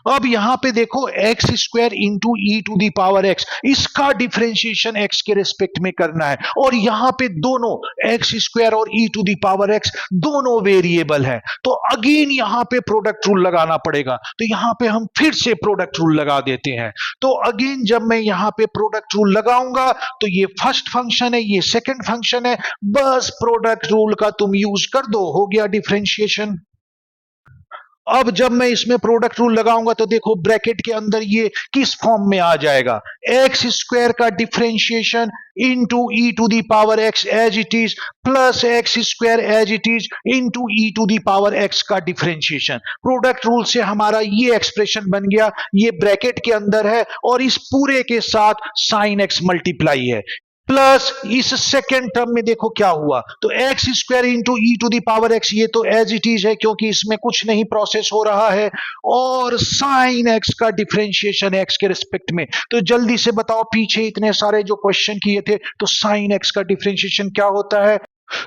अब यहां पे देखो x square into e to the power x, इसका डिफरेंशिएशन एक्स के रिस्पेक्ट में करना है, और यहां पे दोनों एक्स स्क्वायर और ई टू दी पावर एक्स दोनों वेरिएबल है, तो अगेन यहां पे प्रोडक्ट रूल लगाना पड़ेगा। तो यहां पे हम फिर से प्रोडक्ट रूल लगा देते हैं। तो अगेन जब मैं यहां पे प्रोडक्ट रूल लगाऊंगा तो ये फर्स्ट फंक्शन है, ये सेकंड फंक्शन है, बस प्रोडक्ट रूल का तुम यूज कर दो, हो गया डिफरेंशिएशन। अब जब मैं इसमें प्रोडक्ट रूल लगाऊंगा तो देखो ब्रैकेट के अंदर ये किस फॉर्म में आ जाएगा, एक्स स्क्वायर का differentiation into e to the power x as it is plus x square as it is into e to the power x का डिफरेंशिएशन। प्रोडक्ट रूल से हमारा ये एक्सप्रेशन बन गया, ये ब्रैकेट के अंदर है और इस पूरे के साथ साइन एक्स मल्टीप्लाई है, प्लस इस सेकेंड टर्म में देखो क्या हुआ, तो x square into e to the power x, ये तो एज इट इज है क्योंकि इसमें कुछ नहीं प्रोसेस हो रहा है, और साइन एक्स का डिफरेंशिएशन एक्स के रिस्पेक्ट में। तो जल्दी से बताओ, पीछे इतने सारे जो क्वेश्चन किए थे, तो साइन एक्स का डिफरेंशिएशन क्या होता है।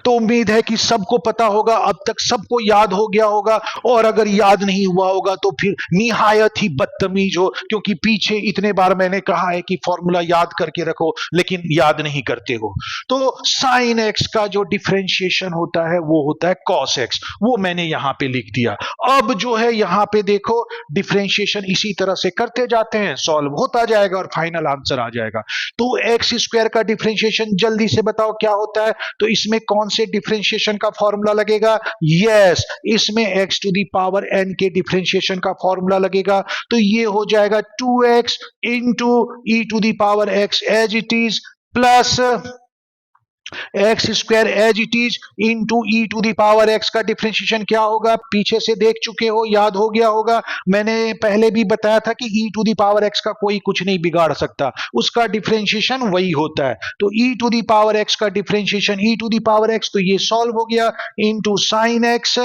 तो उम्मीद है कि सबको पता होगा, अब तक सबको याद हो गया होगा, और अगर याद नहीं हुआ होगा तो फिर निहायत ही बदतमीज हो, क्योंकि पीछे इतने बार मैंने कहा है कि फॉर्मूला याद करके रखो, लेकिन याद नहीं करते हो। तो साइन एक्स का जो डिफरेंशिएशन होता है वो होता है कॉस एक्स, वो मैंने यहां पे लिख दिया। अब जो है यहां पे देखो डिफरेंशिएशन इसी तरह से करते जाते हैं, सॉल्व होता जाएगा और फाइनल आंसर आ जाएगा। तो एक्स स्क्वायर का डिफरेंशिएशन जल्दी से बताओ क्या होता है। तो इसमें कौन से डिफरेंशिएशन का फॉर्मूला लगेगा, यस इसमें x to the power n के डिफरेंशिएशन का फॉर्मूला लगेगा। तो ये हो जाएगा 2x into e to the power x as it is plus x square as it is into e to the power x का डिफरेंशिएशन क्या होगा, पीछे से देख चुके हो, याद हो गया होगा। मैंने पहले भी बताया था कि ई टू दी पावर एक्स का कोई कुछ नहीं बिगाड़ सकता, उसका डिफरेंशिएशन वही होता है। तो e to the power x का differentiation e to the power x, तो ये सॉल्व हो गया into sine x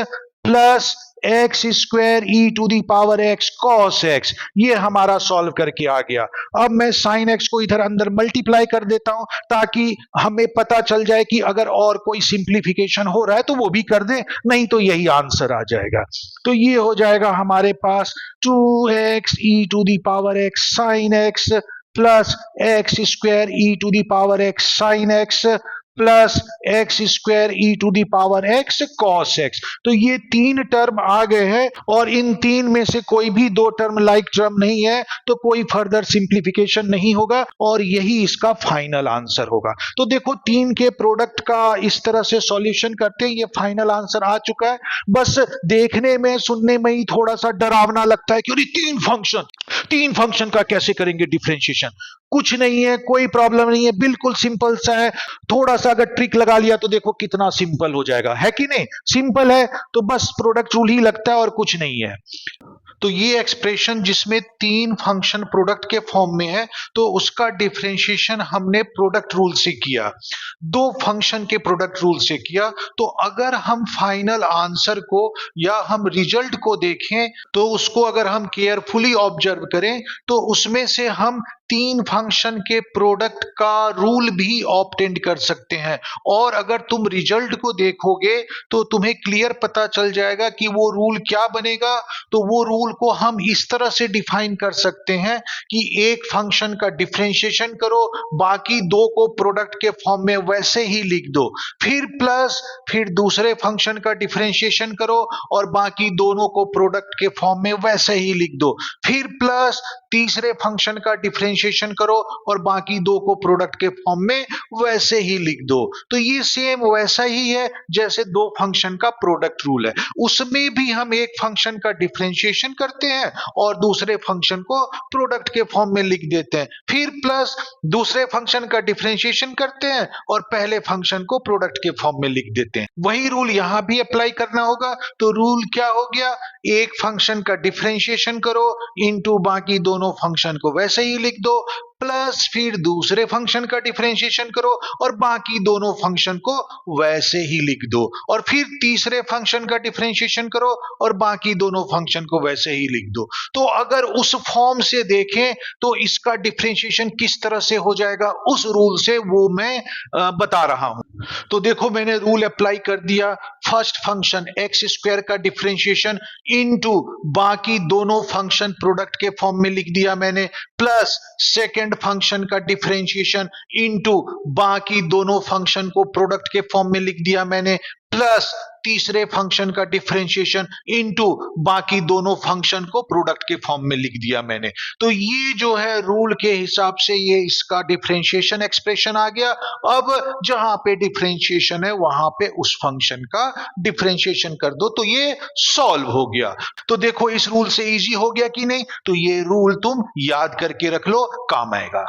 plus x square e to the power x cos x, ये हमारा सॉल्व करके आ गया। अब मैं साइन एक्स को इधर अंदर मल्टीप्लाई कर देता हूं ताकि हमें पता चल जाए कि अगर और कोई सिंप्लीफिकेशन हो रहा है तो वो भी कर दें, नहीं तो यही आंसर आ जाएगा। तो ये हो जाएगा हमारे पास 2x e to the power x sine x plus x square e to the power x sine x plus x square e to the power x cos x. तो ये तीन टर्म आ गए हैं और इन तीन में से कोई भी दो टर्म लाइक टर्म नहीं है तो कोई फर्दर सिंप्लीफिकेशन नहीं होगा और यही इसका फाइनल आंसर होगा। तो देखो तीन के प्रोडक्ट का इस तरह से सॉल्यूशन करते हैं, ये फाइनल आंसर आ चुका है। बस देखने में सुनने में ही थोड़ा सा डरावना लगता है कि अरे तीन फंक्शन का कैसे करेंगे डिफरेंशिएशन। कुछ नहीं है, कोई प्रॉब्लम नहीं है, बिल्कुल सिंपल सा है। थोड़ा सा अगर ट्रिक लगा लिया तो देखो कितना सिंपल हो जाएगा, है कि नहीं? सिंपल है तो बस प्रोडक्ट रूल ही लगता है और कुछ नहीं है। तो ये एक्सप्रेशन जिसमें तीन फंक्शन प्रोडक्ट के फॉर्म में है तो उसका डिफरेंशिएशन हमने प्रोडक्ट रूल से किया, दो फंक्शन के प्रोडक्ट रूल से किया। तो अगर हम फाइनल आंसर को या हम रिजल्ट को देखें तो उसको अगर हम केयरफुली ऑब्जर्व करें तो उसमें से हम तीन फंक्शन के प्रोडक्ट का रूल भी ऑब्टेंड कर सकते हैं। और अगर तुम रिजल्ट को देखोगे तो तुम्हें क्लियर पता चल जाएगा कि वो रूल क्या बनेगा। तो वो रूल को हम इस तरह से डिफाइन कर सकते हैं कि एक फंक्शन का डिफरेंशिएशन करो, बाकी दो को प्रोडक्ट के फॉर्म में वैसे ही लिख दो, फिर प्लस फिर दूसरे फंक्शन का डिफरेंशिएशन करो और बाकी दोनों को प्रोडक्ट के फॉर्म में वैसे ही लिख दो, फिर प्लस तीसरे फंक्शन का डिफरेंशिएशन करो और बाकी दो को प्रोडक्ट के फॉर्म में वैसे ही लिख दो। तो ये सेम वैसा ही है जैसे दो फंक्शन का प्रोडक्ट रूल है, उसमें भी हम एक फंक्शन का डिफरेंशिएशन करते हैं और दूसरे फंक्शन को प्रोडक्ट के फॉर्म में लिख देते हैं, फिर प्लस दूसरे फंक्शन का डिफरेंशिएशन करते हैं और पहले फंक्शन को प्रोडक्ट के फॉर्म में लिख देते हैं। वही रूल यहां भी अप्लाई करना होगा। तो रूल क्या हो गया, एक फंक्शन का डिफरेंशिएशन करो इनटू बाकी दोनों फंक्शन को वैसे ही लिख दो, प्लस फिर दूसरे फंक्शन का डिफरेंशिएशन करो और बाकी दोनों फंक्शन को वैसे ही लिख दो, और फिर तीसरे फंक्शन का डिफरेंशिएशन करो और बाकी दोनों फंक्शन को वैसे ही लिख दो। तो अगर उस फॉर्म से देखें तो इसका डिफरेंशिएशन किस तरह से हो जाएगा उस रूल से वो मैं बता रहा हूं। तो देखो मैंने रूल अप्लाई कर दिया, फर्स्ट फंक्शन एक्स स्क्वायर का डिफरेंशिएशन इनटू बाकी दोनों फंक्शन प्रोडक्ट के फॉर्म में लिख दिया मैंने, प्लस सेकंड फंक्शन का डिफरेंशिएशन इनटू बाकी दोनों फंक्शन को प्रोडक्ट के फॉर्म में लिख दिया मैंने, प्लस तीसरे फंक्शन का डिफरेंशिएशन इनटू बाकी दोनों फंक्शन को प्रोडक्ट के फॉर्म में लिख दिया मैंने। तो ये जो है रूल के हिसाब से ये इसका डिफरेंशिएशन एक्सप्रेशन आ गया। अब जहां पे डिफरेंशिएशन है वहां पे उस फंक्शन का डिफरेंशिएशन कर दो तो ये सॉल्व हो गया। तो देखो इस रूल से इजी हो गया कि नहीं? तो ये रूल तुम याद करके रख लो, काम आएगा।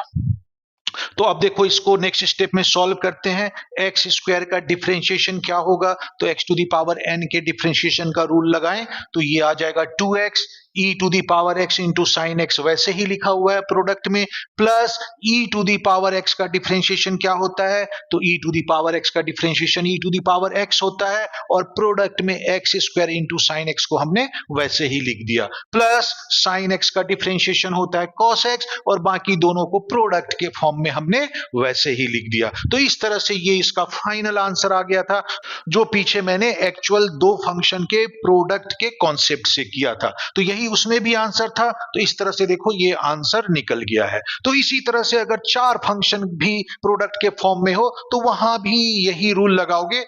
तो अब देखो इसको नेक्स्ट स्टेप में सॉल्व करते हैं। एक्स स्क्वायर का डिफरेंशिएशन क्या होगा, तो x to the power n के डिफरेंशिएशन का रूल लगाएं तो ये आ जाएगा 2x e to the power x into sine x, वैसे ही लिखा हुआ है प्रोडक्ट में, प्लस e to the power x का डिफरेंशिएशन क्या होता है, तो e to the power x का differentiation e to the power x होता है और प्रोडक्ट में x square into sine x को हमने वैसे ही लिख दिया, प्लस साइन एक्स का डिफरेंशिएशन होता है कॉस एक्स और बाकी दोनों को प्रोडक्ट के फॉर्म में हमने वैसे ही लिख दिया। तो इस तरह से ये इसका फाइनल आंसर आ गया था जो पीछे मैंने एक्चुअल दो फंक्शन के प्रोडक्ट के कॉन्सेप्ट से किया था। तो यही उसमें भी आंसर था। तो इस तरह से देखो ये आंसर निकल गया है। तो इसी तरह से अगर चार फंक्शन भी प्रोडक्ट के फॉर्म में हो तो वहां भी यही रूल लगाओगे,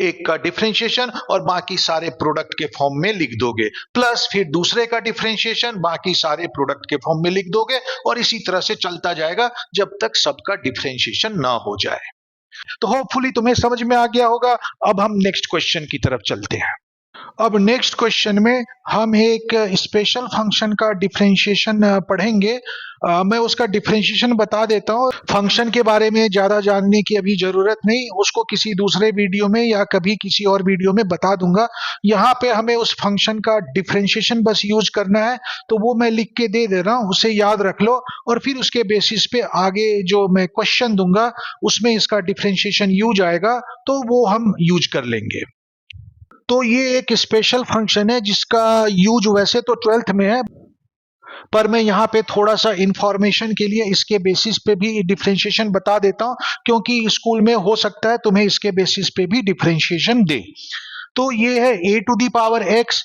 एक का डिफरेंशिएशन और बाकी सारे प्रोडक्ट के फॉर्म में लिख दोगे, प्लस फिर दूसरे का डिफरेंशिएशन बाकी सारे प्रोडक्ट के फॉर्म में लिख दोगे और इसी तरह से चलता जाएगा जब तक सबका डिफरेंशिएशन ना हो जाए। तो होपफुली तुम्हें समझ में आ गया होगा। अब हम नेक्स्ट क्वेश्चन की तरफ चलते हैं। अब नेक्स्ट क्वेश्चन में हम एक स्पेशल फंक्शन का डिफरेंशिएशन पढ़ेंगे। मैं उसका डिफरेंशिएशन बता देता हूँ। फंक्शन के बारे में ज़्यादा जानने की अभी ज़रूरत नहीं, उसको किसी दूसरे वीडियो में या कभी किसी और वीडियो में बता दूंगा। यहाँ पे हमें उस फंक्शन का डिफरेंशिएशन बस यूज करना है, तो वो मैं लिख के दे रहा हूँ, उसे याद रख लो और फिर उसके बेसिस पे आगे जो मैं क्वेश्चन दूंगा उसमें इसका डिफरेंशिएशन यूज आएगा तो वो हम यूज कर लेंगे। तो ये एक स्पेशल फंक्शन है जिसका यूज वैसे तो 12th में है, पर मैं यहाँ पे थोड़ा सा इंफॉर्मेशन के लिए इसके बेसिस पे भी डिफरेंशिएशन बता देता हूँ, क्योंकि स्कूल में हो सकता है तुम्हें इसके बेसिस पे भी डिफरेंशिएशन दे। तो ये है a to the power x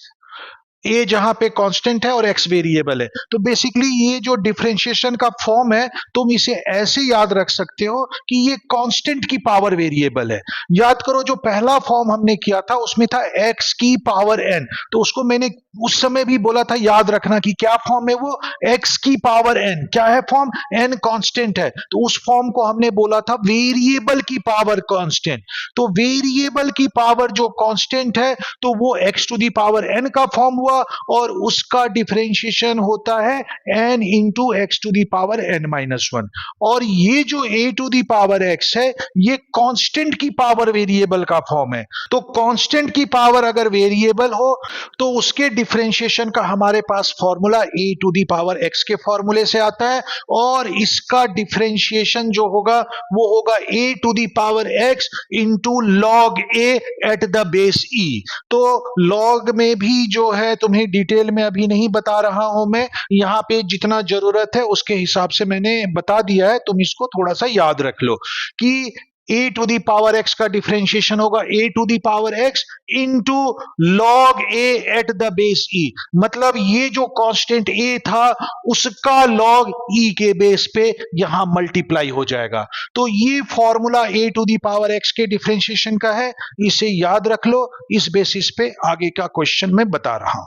a जहां पे कांस्टेंट है और एक्स वेरिएबल है। तो बेसिकली ये जो डिफरेंशिएशन का फॉर्म है तुम इसे ऐसे याद रख सकते हो कि ये कांस्टेंट की पावर वेरिएबल है। याद करो जो पहला फॉर्म हमने किया था उसमें था एक्स की पावर एन, तो उसको मैंने उस समय भी बोला था याद रखना कि क्या फॉर्म है वो, एक्स की पावर एन। क्या है फॉर्म, एन कांस्टेंट है, तो उस फॉर्म को हमने बोला था वेरिएबल की पावर कांस्टेंट। तो वेरिएबल की पावर जो कांस्टेंट है तो वो x to the power n का फॉर्म हुआ और उसका डिफरेंशिएशन होता है n into x to the power n minus one. और ये जो a to the power x है ये कांस्टेंट की पावर वेरिएबल का फॉर्म है। तो कांस्टेंट की पावर अगर वेरिएबल हो तो उसके डिफरेंशिएशन का हमारे पास formula a to the power x के फॉर्मूले से आता है और इसका डिफरेंशिएशन जो होगा वो होगा a to the power x into log a at the base e। तो लॉग में भी जो है तुम्हें डिटेल में अभी नहीं बता रहा हूं मैं, यहां पे जितना जरूरत है उसके हिसाब से मैंने बता दिया है, तुम इसको थोड़ा सा याद रख लो कि a to the power x का डिफरेंशिएशन होगा a to the power x into log a at the base e। मतलब ये जो कांस्टेंट a था उसका लॉग e के बेस पे यहां मल्टीप्लाई हो जाएगा। तो ये formula a to the power x के डिफरेंशिएशन का है, इसे याद रख लो। इस बेसिस पे आगे का क्वेश्चन मैं बता रहा हूं।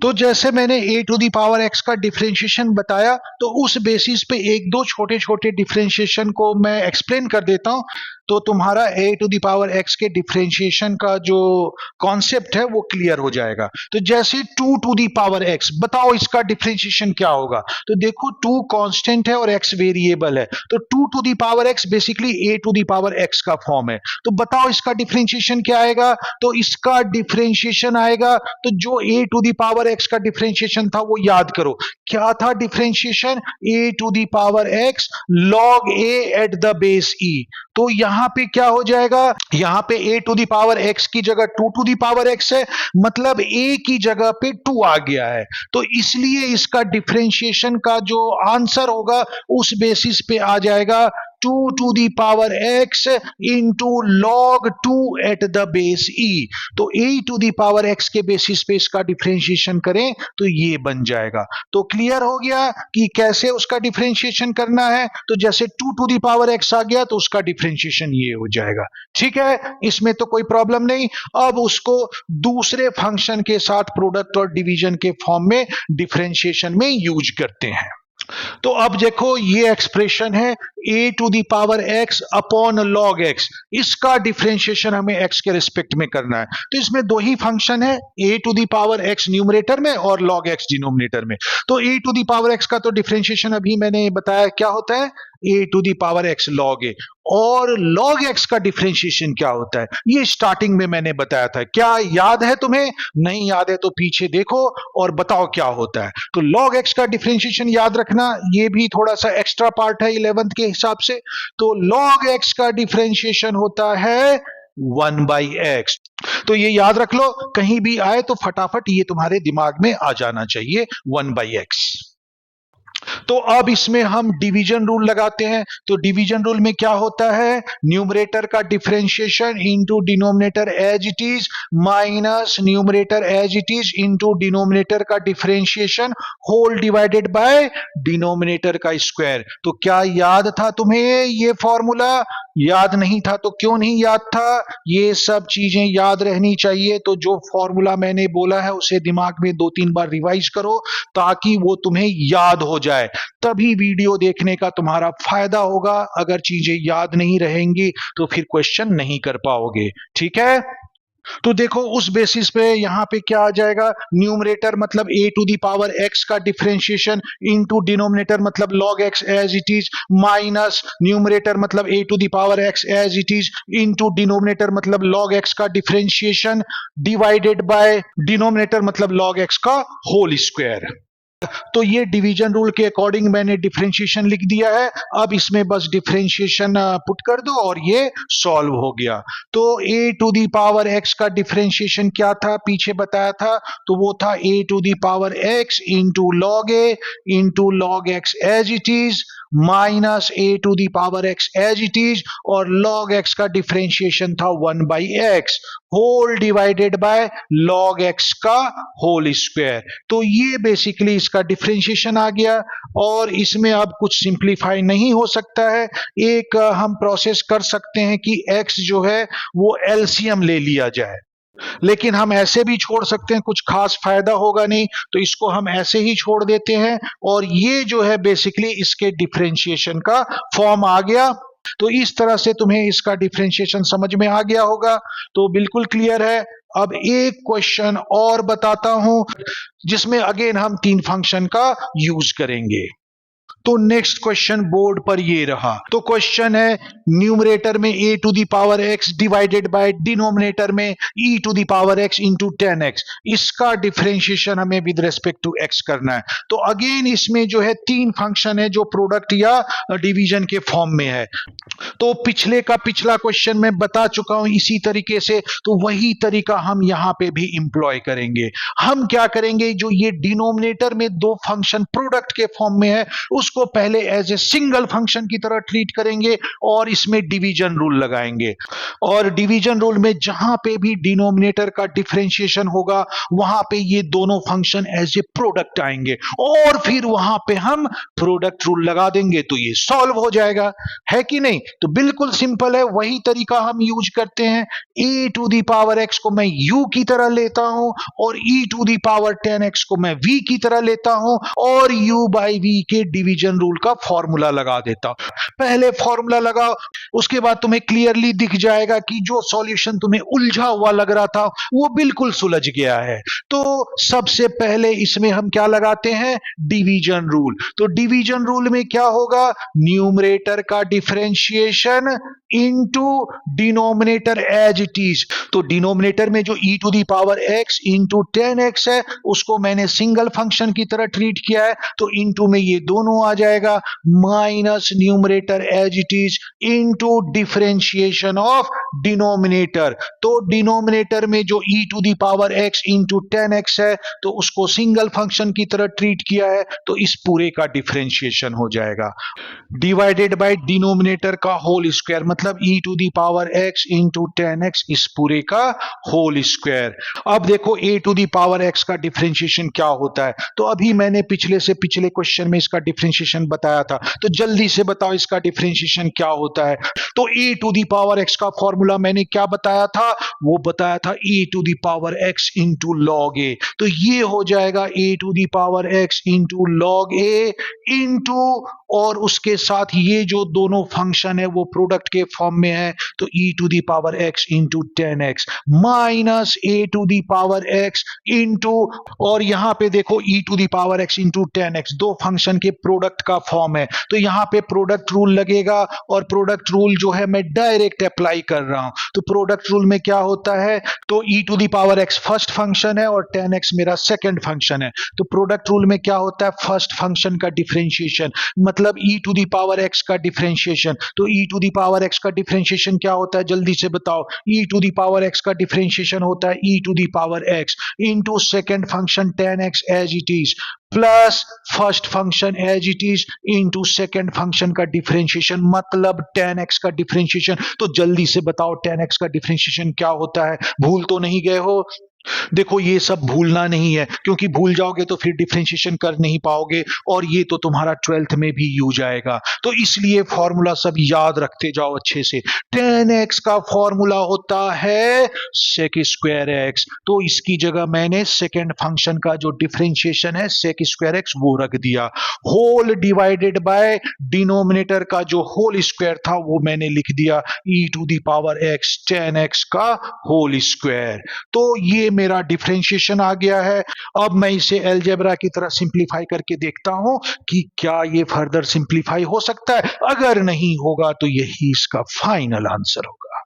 तो जैसे मैंने a to the power x का डिफरेंशिएशन बताया तो उस बेसिस पे एक दो छोटे छोटे डिफरेंशिएशन को मैं एक्सप्लेन कर देता हूं, तो तुम्हारा a to the power x के डिफरेंशिएशन का जो कॉन्सेप्ट है वो क्लियर हो जाएगा। तो जैसे 2 टू दी पावर x, बताओ इसका डिफरेंशिएशन क्या होगा। तो देखो 2 कांस्टेंट है और x वेरिएबल है, तो 2 to the power x basically a to the power x का फॉर्म है। तो बताओ इसका डिफरेंशिएशन क्या आएगा। तो इसका डिफरेंशिएशन आएगा, तो जो a to the power x का डिफरेंशिएशन था वो याद करो क्या था differentiation, a to the power x log a at the base e। तो यहां पे क्या हो जाएगा, यहां पे a to the power x की जगह 2 टू दी पावर x है, मतलब a की जगह पे 2 आ गया है। तो इसलिए इसका डिफरेंशिएशन का जो आंसर होगा उस बेसिस पे आ जाएगा 2 to the power x into log 2 at the base e। तो a to the power x के बेसिस पे इसका डिफरेंशिएशन करें तो ये बन जाएगा। तो क्लियर हो गया कि कैसे उसका डिफरेंशिएशन करना है। तो जैसे 2 टू दी पावर x आ गया तो उसका डिफरेंशिएशन ये हो जाएगा। ठीक है, इसमें तो कोई प्रॉब्लम नहीं। अब उसको दूसरे फंक्शन के साथ प्रोडक्ट और डिवीजन के फॉर्म में डिफरेंशिएशन में यूज करते हैं। तो अब देखो ये एक्सप्रेशन है a to the power x upon log x, इसका डिफरेंशिएशन हमें x के रिस्पेक्ट में करना है। तो इसमें दो ही फंक्शन है, a to the power x numerator में और log x डिनोमिनेटर में। तो a to the power x का तो डिफरेंशिएशन अभी मैंने बताया क्या होता है, a to the power x log a। और log x का डिफरेंशिएशन क्या होता है ये स्टार्टिंग में मैंने बताया था। क्या याद है तुम्हें, नहीं याद है तो पीछे देखो और बताओ क्या होता है। तो log x का डिफरेंशिएशन याद रखना, ये भी थोड़ा सा एक्स्ट्रा पार्ट है 11th के हिसाब से। तो log x का डिफरेंशिएशन होता है 1 बाई एक्स। तो ये याद रख लो, कहीं भी आए तो फटाफट ये तुम्हारे दिमाग में आ जाना चाहिए 1 बाई एक्स। तो अब इसमें हम डिवीजन रूल लगाते हैं। तो डिवीजन रूल में क्या होता है, न्यूमरेटर का differentiation into denominator as it is minus numerator as it is into denominator का differentiation whole divided by denominator का स्क्वायर। तो क्या याद था तुम्हें ये फॉर्मूला, याद नहीं था तो क्यों नहीं याद था, ये सब चीजें याद रहनी चाहिए। तो जो फॉर्मूला मैंने बोला है उसे दिमाग में 2-3 बार रिवाइज करो ताकि वो तुम्हें याद हो जाए, तभी वीडियो देखने का तुम्हारा फायदा होगा। अगर चीजें याद नहीं रहेंगी तो फिर क्वेश्चन नहीं कर पाओगे। ठीक है, तो देखो उस बेसिस पे यहां पे क्या आ जाएगा, न्यूमरेटर मतलब a to the power x का डिफरेंशिएशन इनटू डिनोमिनेटर मतलब log x as it is minus numerator मतलब a to the power x as it is into denominator मतलब log x का डिफरेंशिएशन डिवाइडेड बाय डिनोमिनेटर मतलब log x का होल स्क्वायर। तो ये डिवीजन रूल के अकॉर्डिंग मैंने डिफरेंशिएशन लिख दिया है। अब इसमें बस डिफरेंशिएशन पुट कर दो और ये सॉल्व हो गया। तो a to the power x का डिफरेंशिएशन क्या था, पीछे बताया था, तो वो था a to the power x into log a into log x as it is minus a to the power x as it is, और log x का डिफरेंशिएशन था 1/x whole divided by log x का होल स्क्वायर। तो ये बेसिकली इसका डिफरेंशिएशन आ गया, और इसमें अब कुछ सिंप्लीफाई नहीं हो सकता है। एक हम प्रोसेस कर सकते हैं कि x जो है वो एलसीएम ले लिया जाए, लेकिन हम ऐसे भी छोड़ सकते हैं, कुछ खास फायदा होगा नहीं, तो इसको हम ऐसे ही छोड़ देते हैं। और ये जो है बेसिकली इसके डिफरेंशिएशन का फॉर्म आ गया। तो इस तरह से तुम्हें इसका डिफरेंशिएशन समझ में आ गया होगा, तो बिल्कुल क्लियर है। अब एक क्वेश्चन और बताता हूं जिसमें अगेन हम तीन फंक्शन का यूज करेंगे। तो नेक्स्ट क्वेश्चन बोर्ड पर ये रहा। तो क्वेश्चन है न्यूमरेटर में a to the power x divided by denominator में e to the power x into 10x, इसका डिफरेंशिएशन हमें विद रेस्पेक्ट टू एक्स करना है। तो अगेन इसमें जो है तीन फंक्शन है जो प्रोडक्ट या डिवीजन के फॉर्म में है। तो पिछले का पिछला क्वेश्चन मैं बता चुका हूं इसी तरीके से, तो वही तरीका हम यहां पे भी इंप्लॉय करेंगे। हम क्या करेंगे, जो ये डिनोमिनेटर में दो फंक्शन प्रोडक्ट के फॉर्म में है उसको पहले एज ए सिंगल फंक्शन की तरह ट्रीट करेंगे और इसमें डिवीजन रूल लगाएंगे। और डिवीजन रूल में जहां पे भी डिनोमिनेटर का डिफरेंशिएशन होगा वहां पे ये दोनों फंक्शन एज ए प्रोडक्ट आएंगे, और फिर वहां पे हम प्रोडक्ट रूल लगा देंगे, तो ये सॉल्व हो जाएगा, है कि नहीं। तो बिल्कुल सिंपल है, वही तरीका हम यूज करते हैं। e to the power x को मैं u की तरह लेता हूं, और e to the power 10x को मैं v की तरह लेता हूं, और u बाई v के डिवीजन रूल का फॉर्मूला लगा देता हूं। पहले फॉर्मूला लगाओ, उसके बाद तुम्हें क्लियरली दिख जाएगा कि जो सॉल्यूशन तुम्हें उलझा हुआ लग रहा था वो बिल्कुल सुलझ गया है। तो सबसे पहले इसमें हम क्या लगाते हैं, डिवीजन रूल। तो डिवीजन रूल में क्या होगा, न्यूमरेटर का differentiation into denominator as it is. तो डिनोमिनेटर में जो e to the power x into 10x है उसको मैंने सिंगल फंक्शन की तरह ट्रीट किया है, तो इनटू में ये दोनों आ जाएगा, minus numerator as it is into differentiation of denominator. तो डिनोमिनेटर में जो e to the power x into 10x है तो उसको सिंगल फंक्शन की तरह ट्रीट किया है, तो इस पूरे का डिफरेंशिएशन हो जाएगा, डिवाइडेड बाय डिनोमिनेटर का होल स्क्वायर, मतलब e to the power x into 10x, इस पूरे का होल स्क्वायर। अब देखो a to the power x का डिफरेंशिएशन क्या होता है। तो अभी मैंने पिछले से पिछले क्वेश्चन में इसका डिफरेंशिएशन बताया था, तो जल्दी से बताओ इसका डिफरेंशिएशन क्या होता है। तो a to the power x का फॉर्मूला मैंने क्या बताया था, वो बताया था a to the power x into log a। तो ये हो जाएगा a to the power x into log a into, और उसके साथ ये जो दोनों फंक्शन है वो प्रोडक्ट के फॉर्म में है, तो e to the power x into 10x minus a to the power x into, और यहां पे देखो e to the power x into 10x दो फंक्शन के प्रोडक्ट का फॉर्म है, तो यहां पे प्रोडक्ट रूल लगेगा, और प्रोडक्ट रूल जो है मैं डायरेक्ट अप्लाई कर रहा हूं। तो प्रोडक्ट रूल में क्या होता है, तो e to the power x first function है और 10x मेरा सेकंड फंक्शन है। तो प्रोडक्ट रूल में क्या होता है, फर्स्ट फंक्शन का डिफरेंशिएशन, मतलब e to the power x का डिफरेंशिएशन। तो e to the power x का डिफरेंशिएशन क्या होता है, जल्दी से बताओ। e to the power x का डिफरेंशिएशन होता है e to the power x into second function 10x as it is, plus first function as it is into second function का डिफरेंशिएशन, मतलब 10x का डिफरेंशिएशन। तो जल्दी से बताओ 10x का डिफरेंशिएशन क्या होता है, भूल तो नहीं गए हो। देखो ये सब भूलना नहीं है, क्योंकि भूल जाओगे तो फिर डिफरेंशिएशन कर नहीं पाओगे, और ये तो तुम्हारा 12th में भी यूज आएगा। तो इसलिए फॉर्मूला सब याद रखते जाओ अच्छे से। 10x का फॉर्मूला होता है sec स्क्वायर x, तो इसकी जगह मैंने सेकेंड फंक्शन का जो डिफरेंशिएशन है sec स्क्वायर x वो रख दिया, होल डिवाइडेड बाय डिनोमिनेटर का जो होल स्क्वायर था वो मैंने लिख दिया e to the power x 10x का होल स्क्वायर। तो ये मेरा डिफरेंशिएशन आ गया है। अब मैं इसे अलजेब्रा की तरह सिंपलीफाई करके देखता हूं कि क्या ये फर्दर सिंपलीफाई हो सकता है। अगर नहीं होगा तो यही इसका फाइनल आंसर होगा।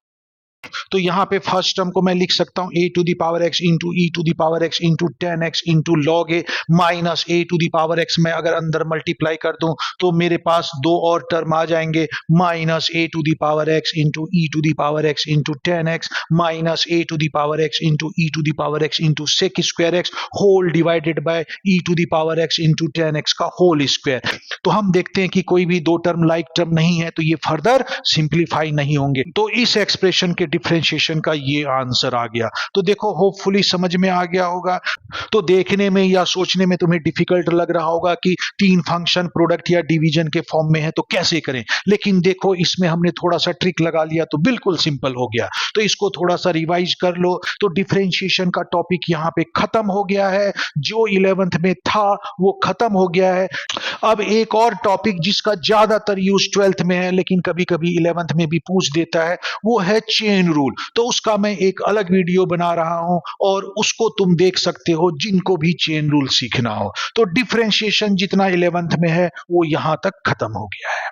तो यहाँ पे फर्स्ट टर्म को मैं लिख सकता हूँ a to the power x into e to the power x into 10x into log a minus a to the power x। मैं अगर अंदर मल्टीप्लाई कर दूं तो मेरे पास दो और टर्म आ जाएंगे, minus a to the power x into e to the power x into 10x minus a to the power x into e to the power x into sec square x whole divided by e to the power x into 10x का होल स्क्वायर। तो हम देखते हैं कि कोई भी दो टर्म लाइक टर्म नहीं है तो ये फर्दर सिंप्लीफाई नहीं होंगे। तो इस एक्सप्रेशन के डिफरेंशिएशन का ये आंसर आ गया। तो देखो होपफुली समझ में आ गया होगा। तो देखने में या सोचने में तुम्हें डिफिकल्ट लग रहा होगा कि तीन फंक्शन प्रोडक्ट या डिवीजन के फॉर्म में है तो कैसे करें, लेकिन देखो इसमें हमने थोड़ा सा ट्रिक लगा लिया तो बिल्कुल सिंपल हो गया। तो इसको थोड़ा सा रिवाइज कर लो। तो डिफरेंशिएशन का टॉपिक यहाँ पे खत्म हो गया है, जो 11th में था वो खत्म हो गया है। अब एक और टॉपिक जिसका ज्यादातर यूज 12th में है लेकिन कभी कभी 11th में भी पूछ देता है, वो है चेन रूल। तो उसका मैं एक अलग वीडियो बना रहा हूं और उसको तुम देख सकते हो जिनको भी चेन रूल सीखना हो। तो डिफरेंशिएशन जितना 11th में है वो यहां तक खत्म हो गया है।